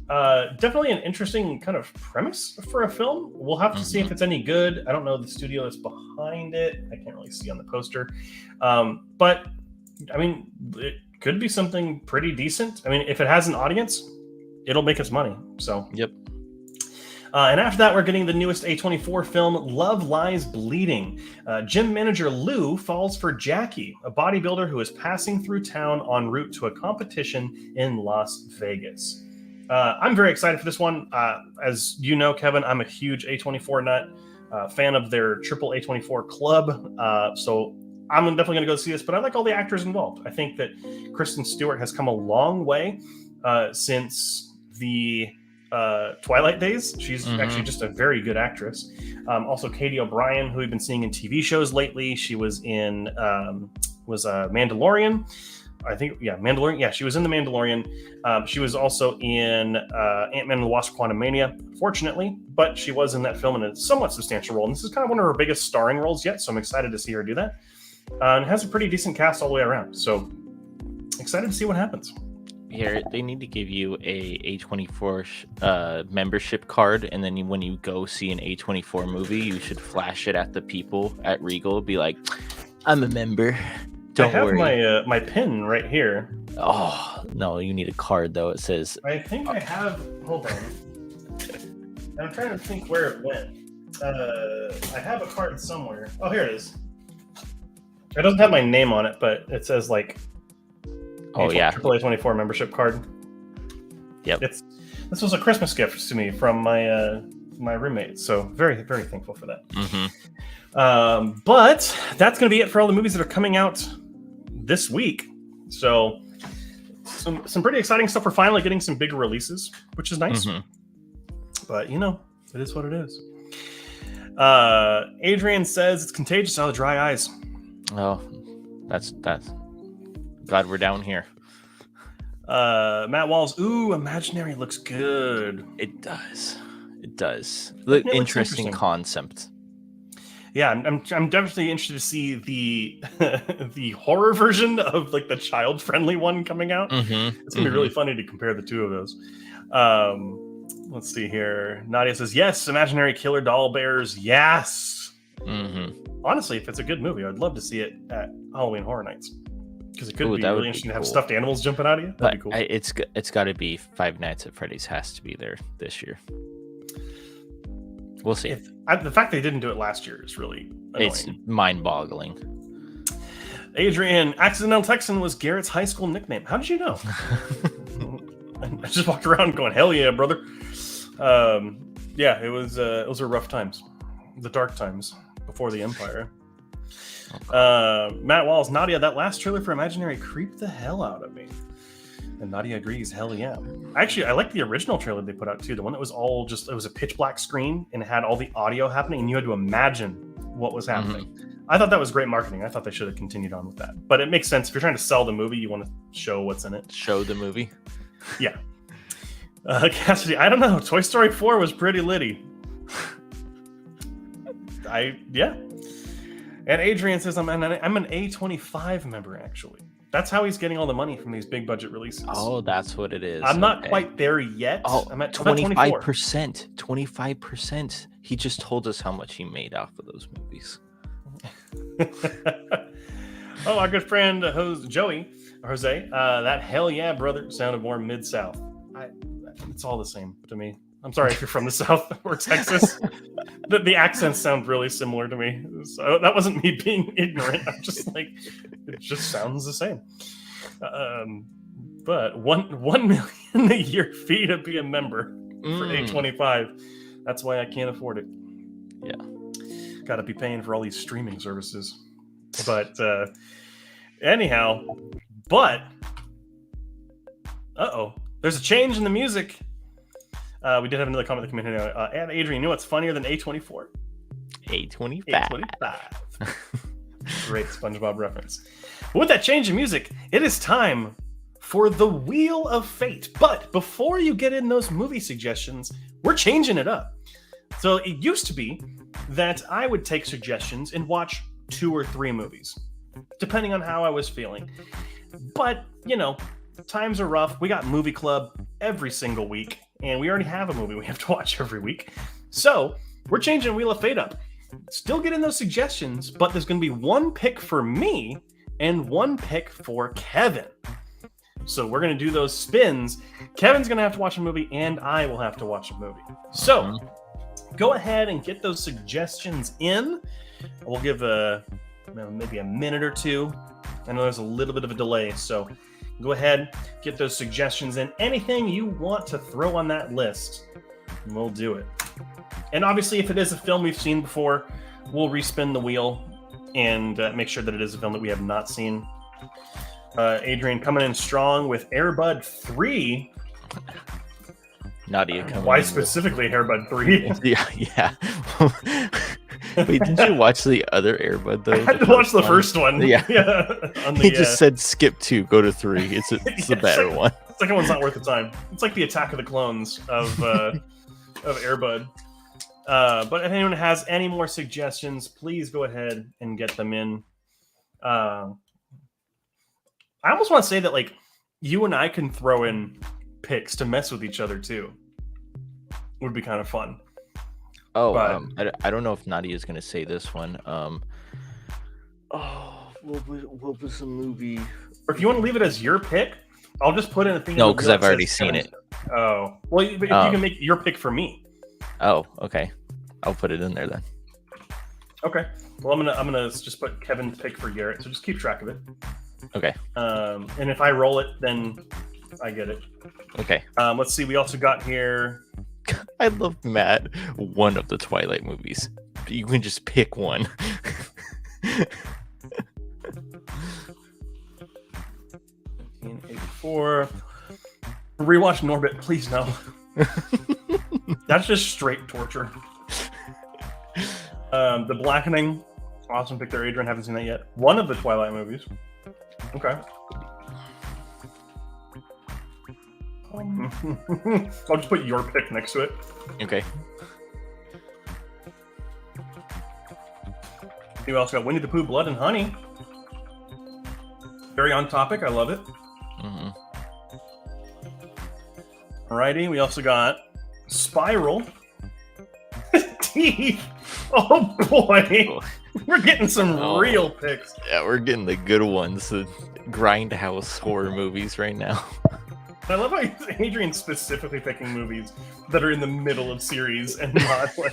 Definitely an interesting kind of premise for a film. We'll have to see if it's any good. I don't know the studio that's behind it. I can't really see on the poster. But, it could be something pretty decent. If it has an audience, it'll make us money. So, yep. And after that, we're getting the newest A24 film, Love Lies Bleeding. Gym manager Lou falls for Jackie, a bodybuilder who is passing through town en route to a competition in Las Vegas. I'm very excited for this one. As you know, Kevin, I'm a huge A24 nut, fan of their triple A24 club. So I'm definitely going to go see this, but I like all the actors involved. I think that Kristen Stewart has come a long way since the Twilight days. She's actually just a very good actress. Also, Katie O'Brien, who we've been seeing in TV shows lately. She was in Mandalorian. I think, Mandalorian. Yeah, she was in The Mandalorian. She was also in Ant-Man and the Wasp: Quantumania, fortunately, but she was in that film in a somewhat substantial role. And this is kind of one of her biggest starring roles yet, so I'm excited to see her do that. And it has a pretty decent cast all the way around, so excited to see what happens. Here, they need to give you a A24 membership card, and then when you go see an A24 movie, you should flash it at the people at Regal. Be like, I'm a member. Don't worry. I have my pin right here. Oh, no, you need a card, though. It says... I think I have... Hold on. I'm trying to think where it went. I have a card somewhere. Oh, here it is. It doesn't have my name on it, but it says, like... Oh, yeah. Triple A24 membership card. Yep. This was a Christmas gift to me from my my roommate, so very, very thankful for that. But that's going to be it for all the movies that are coming out this week. So some pretty exciting stuff. We're finally getting some bigger releases, which is nice. But, you know, it is what it is. Adrian says it's contagious out of dry eyes. Oh, that's glad we're down here. Matt Walls, ooh, Imaginary looks good. It does. Look, interesting concept. Yeah, I'm definitely interested to see the the horror version of like the child friendly one coming out. It's gonna be really funny to compare the two of those. Let's see here. Nadia says yes. Imaginary killer doll bears. Yes. Honestly, if it's a good movie, I'd love to see it at Halloween Horror Nights. Because it could be really interesting to have stuffed animals jumping out of you. That'd be cool. It's got to be Five Nights at Freddy's has to be there this year. We'll see. The fact they didn't do it last year is really annoying. It's mind-boggling. Adrian, Accidental Texan was Garrett's high school nickname. How did you know? I just walked around going, hell yeah, brother. Yeah, it was rough times. The dark times before the Empire. Matt Walls, Nadia, that last trailer for Imaginary creeped the hell out of me. And Nadia agrees, hell yeah. Actually, I like the original trailer they put out too. The one that was it was a pitch black screen and it had all the audio happening and you had to imagine what was happening. I thought that was great marketing. I thought they should have continued on with that. But it makes sense. If you're trying to sell the movie, you want to show what's in it. Show the movie. Yeah. Cassidy, I don't know. Toy Story 4 was pretty litty. Yeah. And Adrian says, I'm an A25 member, actually. That's how he's getting all the money from these big budget releases. Oh, that's what it is. I'm not quite there yet. Oh, I'm at 25%. 25%. He just told us how much he made off of those movies. Oh, our good friend Jose, that hell yeah, brother, sounded more mid-South. It's all the same to me. I'm sorry if you're from the South or Texas. The accents sound really similar to me. So that wasn't me being ignorant. I'm just like, it just sounds the same. But 1 million a year fee to be a member for A25. That's why I can't afford it. Yeah. Got to be paying for all these streaming services. But anyhow, there's a change in the music. We did have another comment that came in here. And Adrian, you know what's funnier than A24? A25. A25. Great SpongeBob reference. But with that change in music, it is time for the Wheel of Fate. But before you get in those movie suggestions, we're changing it up. So it used to be that I would take suggestions and watch 2 or 3 movies, depending on how I was feeling. But, you know, times are rough. We got Movie Club every single week, and we already have a movie we have to watch every week. So we're changing Wheel of Fate up. Still getting those suggestions, but there's going to be 1 pick for me and 1 pick for Kevin. So we're going to do those spins. Kevin's going to have to watch a movie, and I will have to watch a movie. So go ahead and get those suggestions in. We'll give maybe a minute or two. I know there's a little bit of a delay, so go ahead, get those suggestions in. Anything you want to throw on that list, we'll do it. And obviously, if it is a film we've seen before, we'll respin the wheel and make sure that it is a film that we have not seen. Adrian coming in strong with Air Bud 3. Nadia coming Why in specifically Air Bud 3? Yeah. Wait, didn't you watch the other Air Bud though? I had to watch the first one. Yeah. He just said skip 2, go to 3. It's the better one. The second one's not worth the time. It's like the Attack of the Clones of Air Bud. But if anyone has any more suggestions, please go ahead and get them in. I almost want to say that like you and I can throw in picks to mess with each other too. Would be kind of fun. Oh, but, I don't know if Nadia is going to say this one. What was the movie? Or if you want to leave it as your pick, I'll just put in a thing. No, because I've already seen it. Oh, well, but if you can make your pick for me. Oh, okay. I'll put it in there then. Okay. Well, I'm gonna just put Kevin's pick for Garrett. So just keep track of it. Okay. And if I roll it, then I get it. Okay. Let's see. We also got here. I love Matt. One of the Twilight movies. You can just pick one. 1984. Rewatch Norbit, please no. That's just straight torture. The Blackening. Awesome pick there, Adrian. Haven't seen that yet. One of the Twilight movies. Okay. I'll just put your pick next to it. Okay. We also got Winnie the Pooh, Blood and Honey. Very on topic. I love it. Mm-hmm. Alrighty. We also got Spiral. Teeth. Oh boy. We're getting some real picks. Yeah, we're getting the good ones. The grindhouse horror movies right now. I love how Adrian's specifically picking movies that are in the middle of series and not like.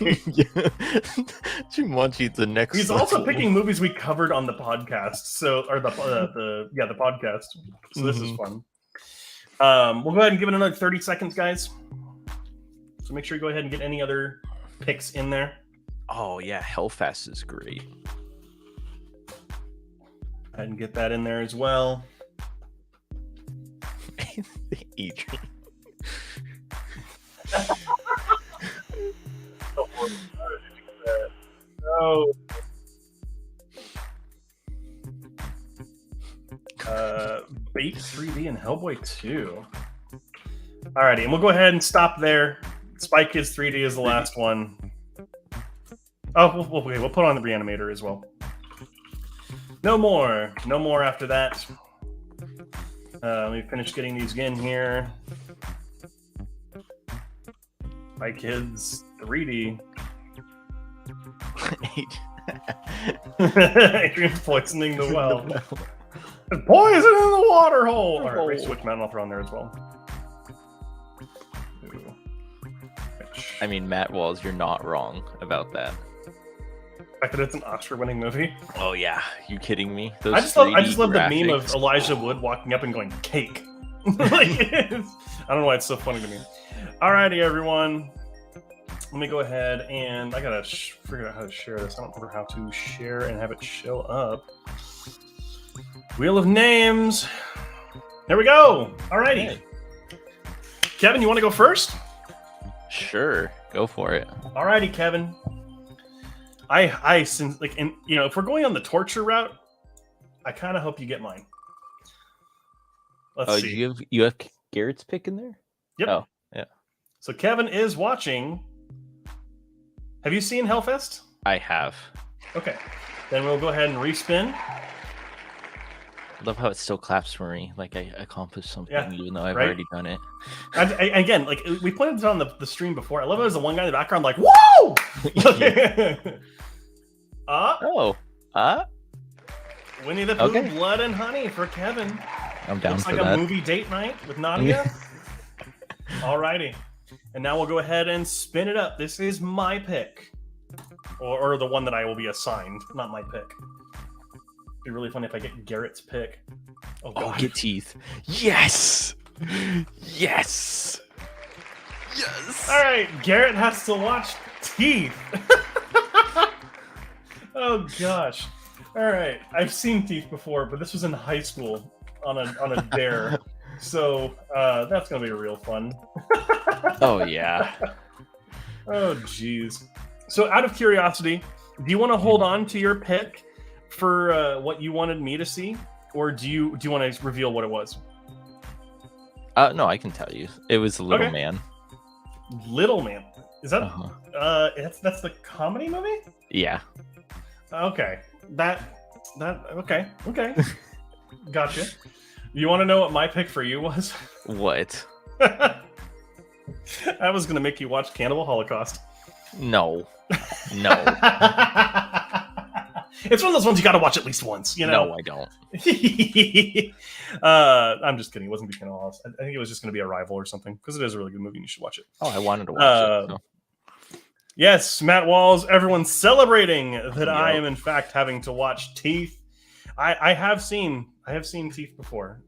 Jumanji, the next. He's also picking movies we covered on the podcast, the podcast. So this is fun. We'll go ahead and give it another 30 seconds, guys. So make sure you go ahead and get any other picks in there. Oh yeah, Hellfest is great. Go ahead and get that in there as well. Adrian. Oh. Bait 3D and Hellboy 2. Alrighty, and we'll go ahead and stop there. Spy Kids 3D is the last one. Oh, we'll put on the Reanimator as well. No more after that. Let me finish getting these in here. Spy Kids 3D. Adrian's poisoning the well. Poison in the water hole! Alright, Race Switch Mountain I'll throw in there as well. I mean, Matt Walls, you're not wrong about that. The fact that it's an Oscar-winning movie. Oh yeah, you kidding me? I just love the meme of Elijah Wood walking up and going cake. I don't know why it's so funny to me. Alrighty, everyone. Let me go ahead and I gotta figure out how to share this. I don't remember how to share and have it show up. Wheel of Names. There we go. Alrighty. Okay. Kevin, you want to go first? Sure, go for it. Alrighty, Kevin. Since if we're going on the torture route, I kind of hope you get mine. Let's see. You have Garrett's pick in there? Yep. Oh, yeah. So Kevin is watching. Have you seen Hellfest? I have. Okay. Then we'll go ahead and respin. I love how it still claps for me, like I accomplished something, even though I've already done it. Again, like we pointed it on the stream before. I love it as the one guy in the background, like, whoa! Winnie the Pooh, Blood and Honey for Kevin. I'm down Looks for like that. A movie date night with Nadia. Alrighty. And now we'll go ahead and spin it up. This is my pick. Or the one that I will be assigned, not my pick. It'd be really funny if I get Garrett's pick. Oh, God. Get teeth. Yes! Yes! Yes! All right, Garrett has to watch Teeth. Oh, gosh. All right, I've seen Teeth before, but this was in high school on a dare. So that's going to be real fun. Oh, yeah. Oh, geez. So out of curiosity, do you want to hold on to your pick for what you wanted me to see? Or do you want to reveal what it was? No, I can tell you. It was Little Man. Little Man. Is that that's the comedy movie? Yeah. Okay. Okay. Gotcha. You want to know what my pick for you was? What? I was going to make you watch Cannibal Holocaust. No. It's one of those ones you got to watch at least once, you know? No, I don't. I'm just kidding. It wasn't Cannibal Holocaust. I think it was just going to be Arrival or something, because it is a really good movie and you should watch it. Oh, I wanted to watch it. So. Yes, Matt Walls, everyone's celebrating that I am in fact having to watch Teeth. I have seen Teeth before,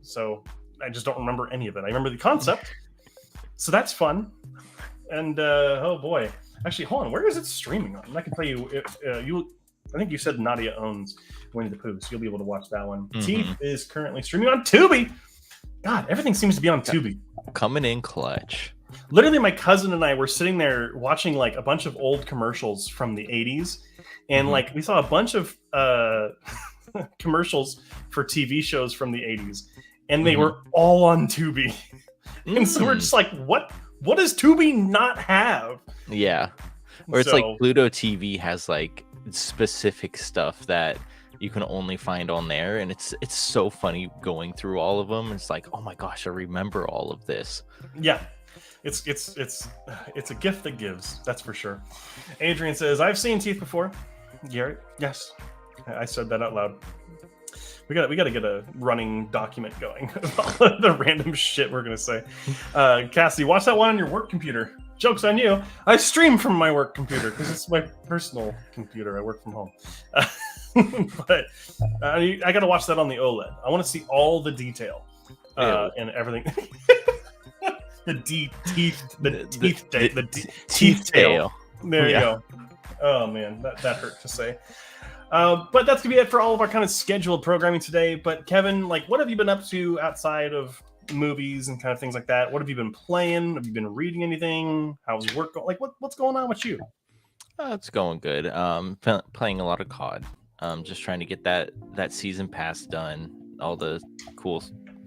so I just don't remember any of it. I remember the concept, so that's fun. And oh boy, actually, hold on, where is it streaming on? I can tell you if I think you said Nadia owns Winnie the Pooh, so you'll be able to watch that one. Mm-hmm. Teeth is currently streaming on Tubi. God, everything seems to be on Tubi. Coming in clutch. Literally, my cousin and I were sitting there watching like a bunch of old commercials from the 80s, and like we saw a bunch of commercials for TV shows from the 80s, and they were all on Tubi. And so we're just like, what does Tubi not have? Yeah. Or it's like Pluto TV has like specific stuff that you can only find on there, and it's so funny going through all of them. It's like, oh my gosh, I remember all of this. Yeah. It's a gift that gives, that's for sure. Adrian says, I've seen Teeth before. Garrett, yes. I said that out loud. We got to get a running document going about the random shit we're gonna say. Cassie, watch that one on your work computer. Joke's on you. I stream from my work computer because it's my personal computer. I work from home. But I got to watch that on the OLED. I want to see all the detail and everything. The teeth tail. There you go. Oh man, that hurt to say. But that's gonna be it for all of our kind of scheduled programming today. But Kevin, like, what have you been up to outside of movies and kind of things like that? What have you been playing? Have you been reading anything? How's work going? Like, what's going on with you? It's going good. Playing a lot of COD. Just trying to get that season pass done. All the cool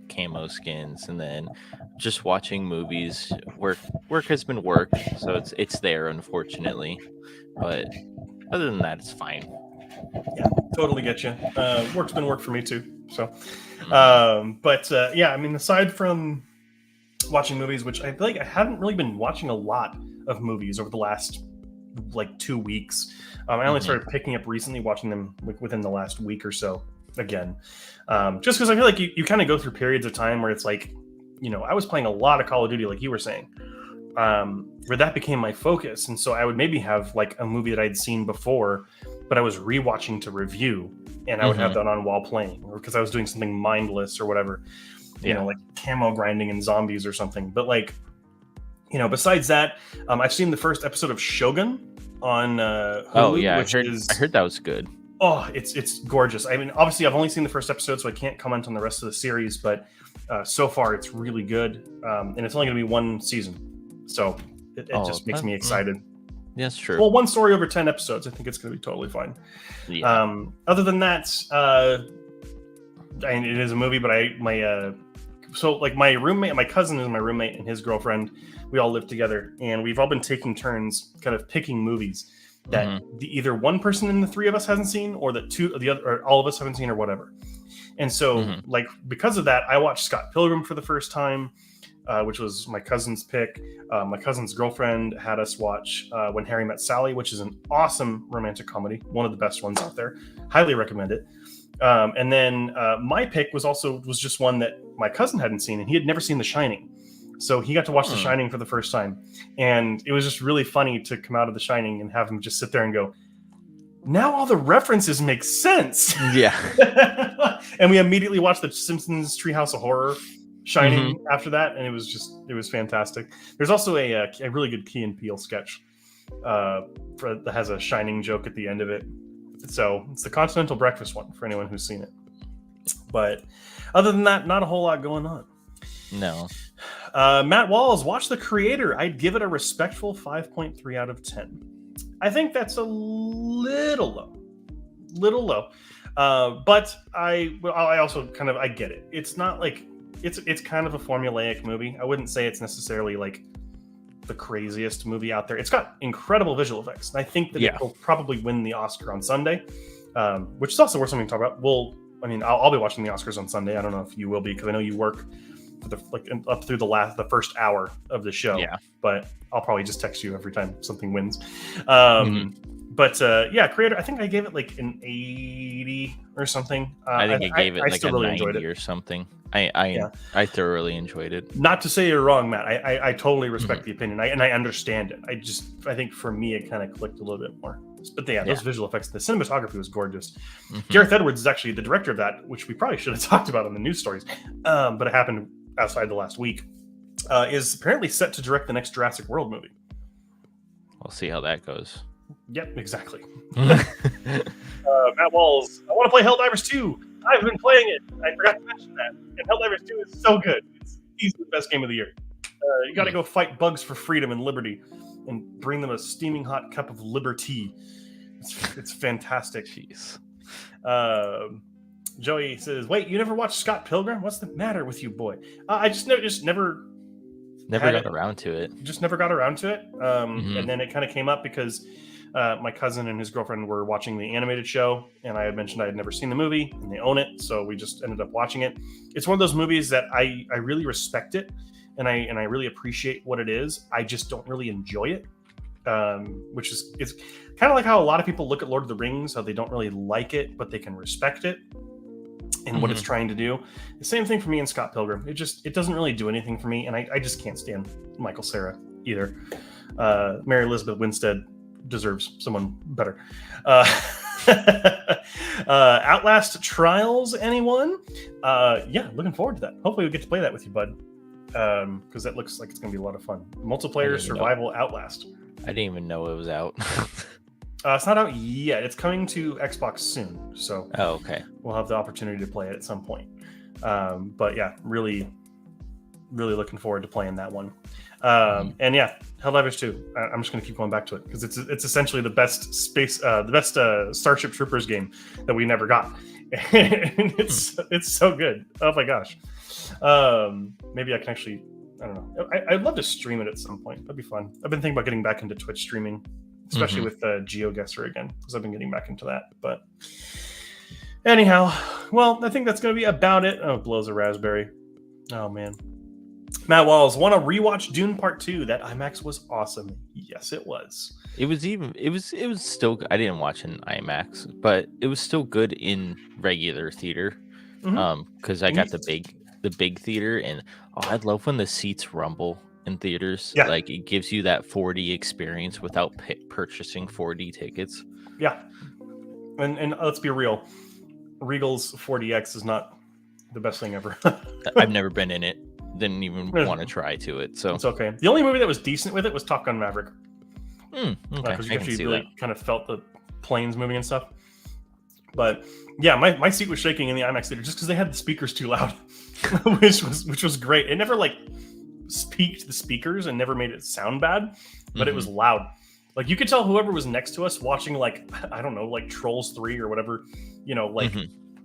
camo skins, and then just watching movies. Work has been work, so it's there, unfortunately. But other than that, it's fine. Yeah, totally get you. Work's been work for me too. So, yeah, I mean, aside from watching movies, which I feel like I haven't really been watching a lot of movies over the last like 2 weeks. I only started picking up recently, watching them within the last week or so again. Just because I feel like you kind of go through periods of time where it's like, you know, I was playing a lot of Call of Duty, like you were saying, where that became my focus. And so I would maybe have like a movie that I'd seen before, but I was rewatching to review, and I would have that on while playing, or because I was doing something mindless or whatever, you know, like camo grinding and zombies or something. But like, you know, besides that, I've seen the first episode of Shogun on Hulu. Oh yeah, I heard that was good. Oh, it's gorgeous. I mean, obviously I've only seen the first episode, so I can't comment on the rest of the series, but so far it's really good. And it's only going to be one season, so it just makes me excited. Yes, true. Well, one story over 10 episodes. I think it's going to be totally fine. Yeah. Other than that, it is a movie, but my roommate, my cousin is my roommate, and his girlfriend, we all live together, and we've all been taking turns kind of picking movies that either one person in the three of us hasn't seen, or that all of us haven't seen, or whatever. And so, like, because of that, I watched Scott Pilgrim for the first time, which was my cousin's pick. My cousin's girlfriend had us watch When Harry Met Sally, which is an awesome romantic comedy, one of the best ones out there. Highly recommend it. And then my pick was just one that my cousin hadn't seen, and he had never seen The Shining, So he got to watch The Shining for the first time. And it was just really funny to come out of The Shining and have him just sit there and go, now all the references make sense. Yeah. And we immediately watched the Simpsons Treehouse of Horror Shining after that, and it was fantastic. There's also a really good Key and Peele sketch that has a Shining joke at the end of it. So it's the Continental Breakfast one for anyone who's seen it. But other than that, not a whole lot going on. No. Matt Walls, watch The Creator. I'd give it a respectful 5.3 out of 10. I think that's a little low. But I also kind of, I get it. It's not like, it's kind of a formulaic movie. I wouldn't say it's necessarily like the craziest movie out there. It's got incredible visual effects. And I think that it will probably win the Oscar on Sunday, which is also worth something to talk about. I'll be watching the Oscars on Sunday. I don't know if you will be, because I know you work for up through the first hour of the show. Yeah. But I'll probably just text you every time something wins. But Creator, I think I gave it like an 80 or something. I think I gave it like a really 90 or something. I thoroughly enjoyed it. Not to say you're wrong, Matt. I totally respect the opinion, and I understand it. I think for me it kind of clicked a little bit more. But those visual effects, the cinematography was gorgeous. Gareth Edwards is actually the director of that, which we probably should have talked about in the news stories, but it happened outside the last week. Is apparently set to direct the next Jurassic World movie. We'll see how that goes. Yep, exactly. Matt Walls, I want to play Helldivers 2. I've been playing it. I forgot to mention that. And Helldivers 2 is so good. It's easily the best game of the year. You got to go fight bugs for freedom and liberty and bring them a steaming hot cup of liberty. It's fantastic. Jeez. Joey says, wait, you never watched Scott Pilgrim? What's the matter with you, boy? I just never got around to it. Just never got around to it. And then it kind of came up because my cousin and his girlfriend were watching the animated show, and I had mentioned I had never seen the movie, and they own it, so we just ended up watching it. It's one of those movies that I really respect it, and I really appreciate what it is. I just don't really enjoy it, it's kind of like how a lot of people look at Lord of the Rings, how they don't really like it, but they can respect it and what it's trying to do. The same thing for me and Scott Pilgrim. It doesn't really do anything for me, and I just can't stand Michael Cera either. Mary Elizabeth Winstead deserves someone better. Outlast Trials, anyone? Looking forward to that. Hopefully we get to play that with you, bud, because that looks like it's going to be a lot of fun. Multiplayer survival Outlast. I didn't even know it was out. It's not out yet. It's coming to Xbox soon, so okay, we'll have the opportunity to play it at some point. But yeah, really looking forward to playing that one. And yeah, Helldivers 2. I'm just going to keep going back to it because it's essentially the best Starship Troopers game that we never got, and it's so good. Oh my gosh. Maybe I can actually. I don't know. I'd love to stream it at some point. That'd be fun. I've been thinking about getting back into Twitch streaming, especially with GeoGuessr again, because I've been getting back into that. But anyhow, well, I think that's going to be about it. Oh, it blows a raspberry. Oh, man. Matt Walls, want to rewatch Dune Part 2? That IMAX was awesome. Yes, it was. It was still, I didn't watch in IMAX, but it was still good in regular theater. Because I got the big theater, and I love when the seats rumble in theaters. Yeah. Like it gives you that 4D experience without purchasing 4D tickets. Yeah. And let's be real, Regal's 4DX is not the best thing ever. I've never been in it. Didn't even want to try to it, so it's okay. The only movie that was decent with it was Top Gun Maverick. Okay. Because you actually really kind of felt the planes moving and stuff. But yeah, my seat was shaking in the IMAX theater just because they had the speakers too loud, which was great. It never like peaked the speakers and never made it sound bad, but it was loud. Like you could tell whoever was next to us watching, like, I don't know, like Trolls 3 or whatever, like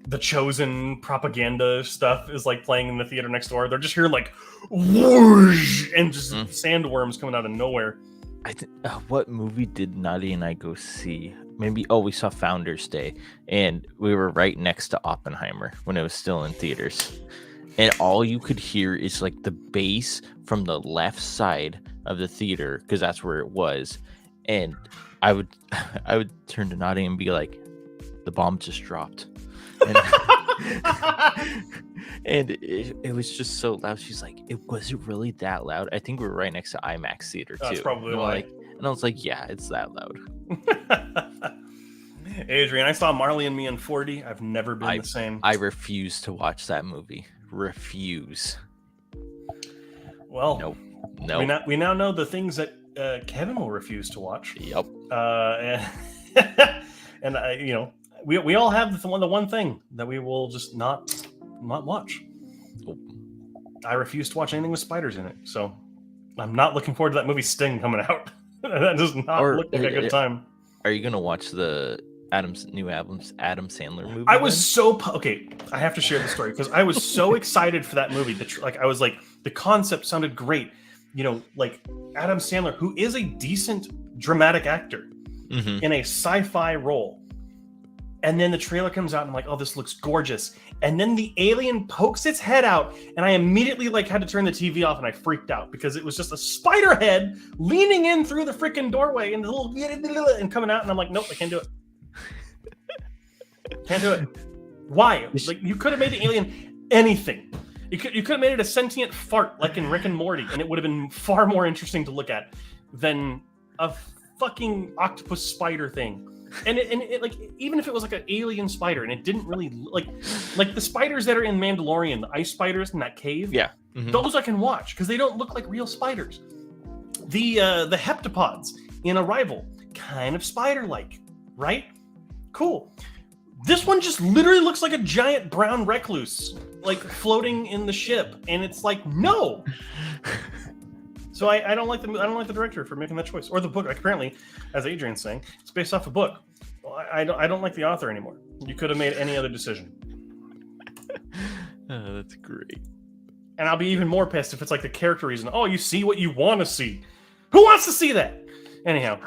the Chosen propaganda stuff is like playing in the theater next door. They're just hearing like whoosh and just sandworms coming out of nowhere. What movie did Nadia and I go see? Maybe we saw Founders Day, and we were right next to Oppenheimer when it was still in theaters, and all you could hear is like the bass from the left side of the theater because that's where it was. And I would turn to Nadia and be like, "The bomb just dropped." And And it was just so loud. She's like, "It was it really that loud?" I think we were right next to IMAX theater too. That's probably and why. And I was like, "Yeah, it's that loud." Adrian, I saw Marley and Me in 4D. I've never been the same. I refuse to watch that movie. Refuse. Well, nope. We now know the things that Kevin will refuse to watch. Yep. And we all have the one thing that we will just not watch. Oh. I refuse to watch anything with spiders in it, so I'm not looking forward to that movie Sting coming out. That does not look like a good time. Are you gonna watch the Adam Sandler movie? I was so okay. I have to share the story because I was so excited for that movie. I was like, the concept sounded great. Like Adam Sandler, who is a decent dramatic actor in a sci-fi role. And then the trailer comes out and I'm like, oh, this looks gorgeous. And then the alien pokes its head out and I immediately had to turn the TV off and I freaked out because it was just a spider head leaning in through the freaking doorway and the little and coming out and I'm like, nope, I can't do it. Can't do it. Why? Like, you could have made the alien anything. You could have made it a sentient fart like in Rick and Morty and it would have been far more interesting to look at than a fucking octopus spider thing. And it like, even if it was like an alien spider and it didn't really like the spiders that are in Mandalorian, the ice spiders in that cave. Yeah. Those I can watch because they don't look like real spiders. The heptapods in Arrival, kind of spider-like, right? Cool. This one just literally looks like a giant brown recluse, like floating in the ship, and it's like, no. So I don't like the director for making that choice, or the book. Like, apparently, as Adrian's saying, it's based off a book. Well, I don't like the author anymore. You could have made any other decision. Oh, that's great. And I'll be even more pissed if it's like the character reason. Oh, you see what you want to see. Who wants to see that? Anyhow,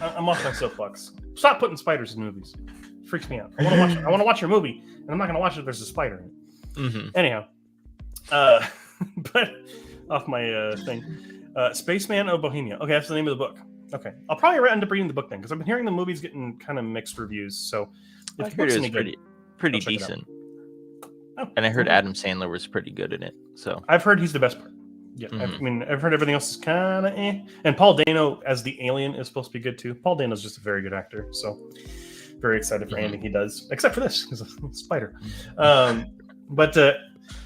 I'm off my soapbox. Stop putting spiders in movies. It freaks me out. I want to watch your movie, and I'm not going to watch it if there's a spider in it. Anyhow, but off my thing. Spaceman of Bohemia. Okay, that's the name of the book. Okay, I'll probably end up reading the book then because I've been hearing the movie's getting kind of mixed reviews. So I heard it was pretty decent. Oh, and I heard Adam Sandler was pretty good in it. So I've heard he's the best part. Yeah, I've heard everything else is kind of eh. And Paul Dano as the alien is supposed to be good too. Paul Dano's just a very good actor, so very excited for anything he does, except for this because it's a spider. But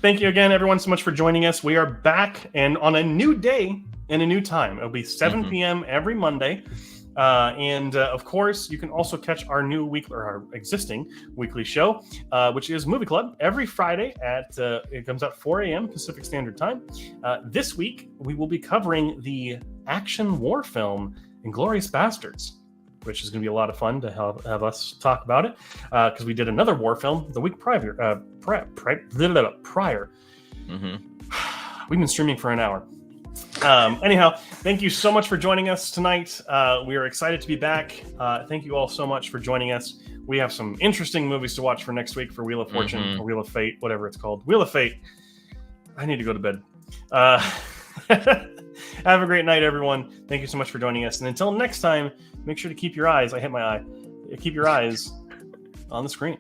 thank you again, everyone, so much for joining us. We are back and on a new day and a new time. It'll be 7 p.m. every Monday. And of course, you can also catch our new our existing weekly show, which is Movie Club, every Friday at it comes out 4 a.m. Pacific Standard Time. This week, we will be covering the action war film Inglourious Bastards, which is going to be a lot of fun to have us talk about it because we did another war film the week prior. We've been streaming for an hour. Anyhow, thank you so much for joining us tonight. We are excited to be back. Thank you all so much for joining us. We have some interesting movies to watch for next week for Wheel of Fortune or Wheel of Fate, whatever it's called. Wheel of Fate. I need to go to bed. Have a great night, everyone. Thank you so much for joining us. And until next time, make sure to keep your eyes. I hit my eye. Keep your eyes on the screen.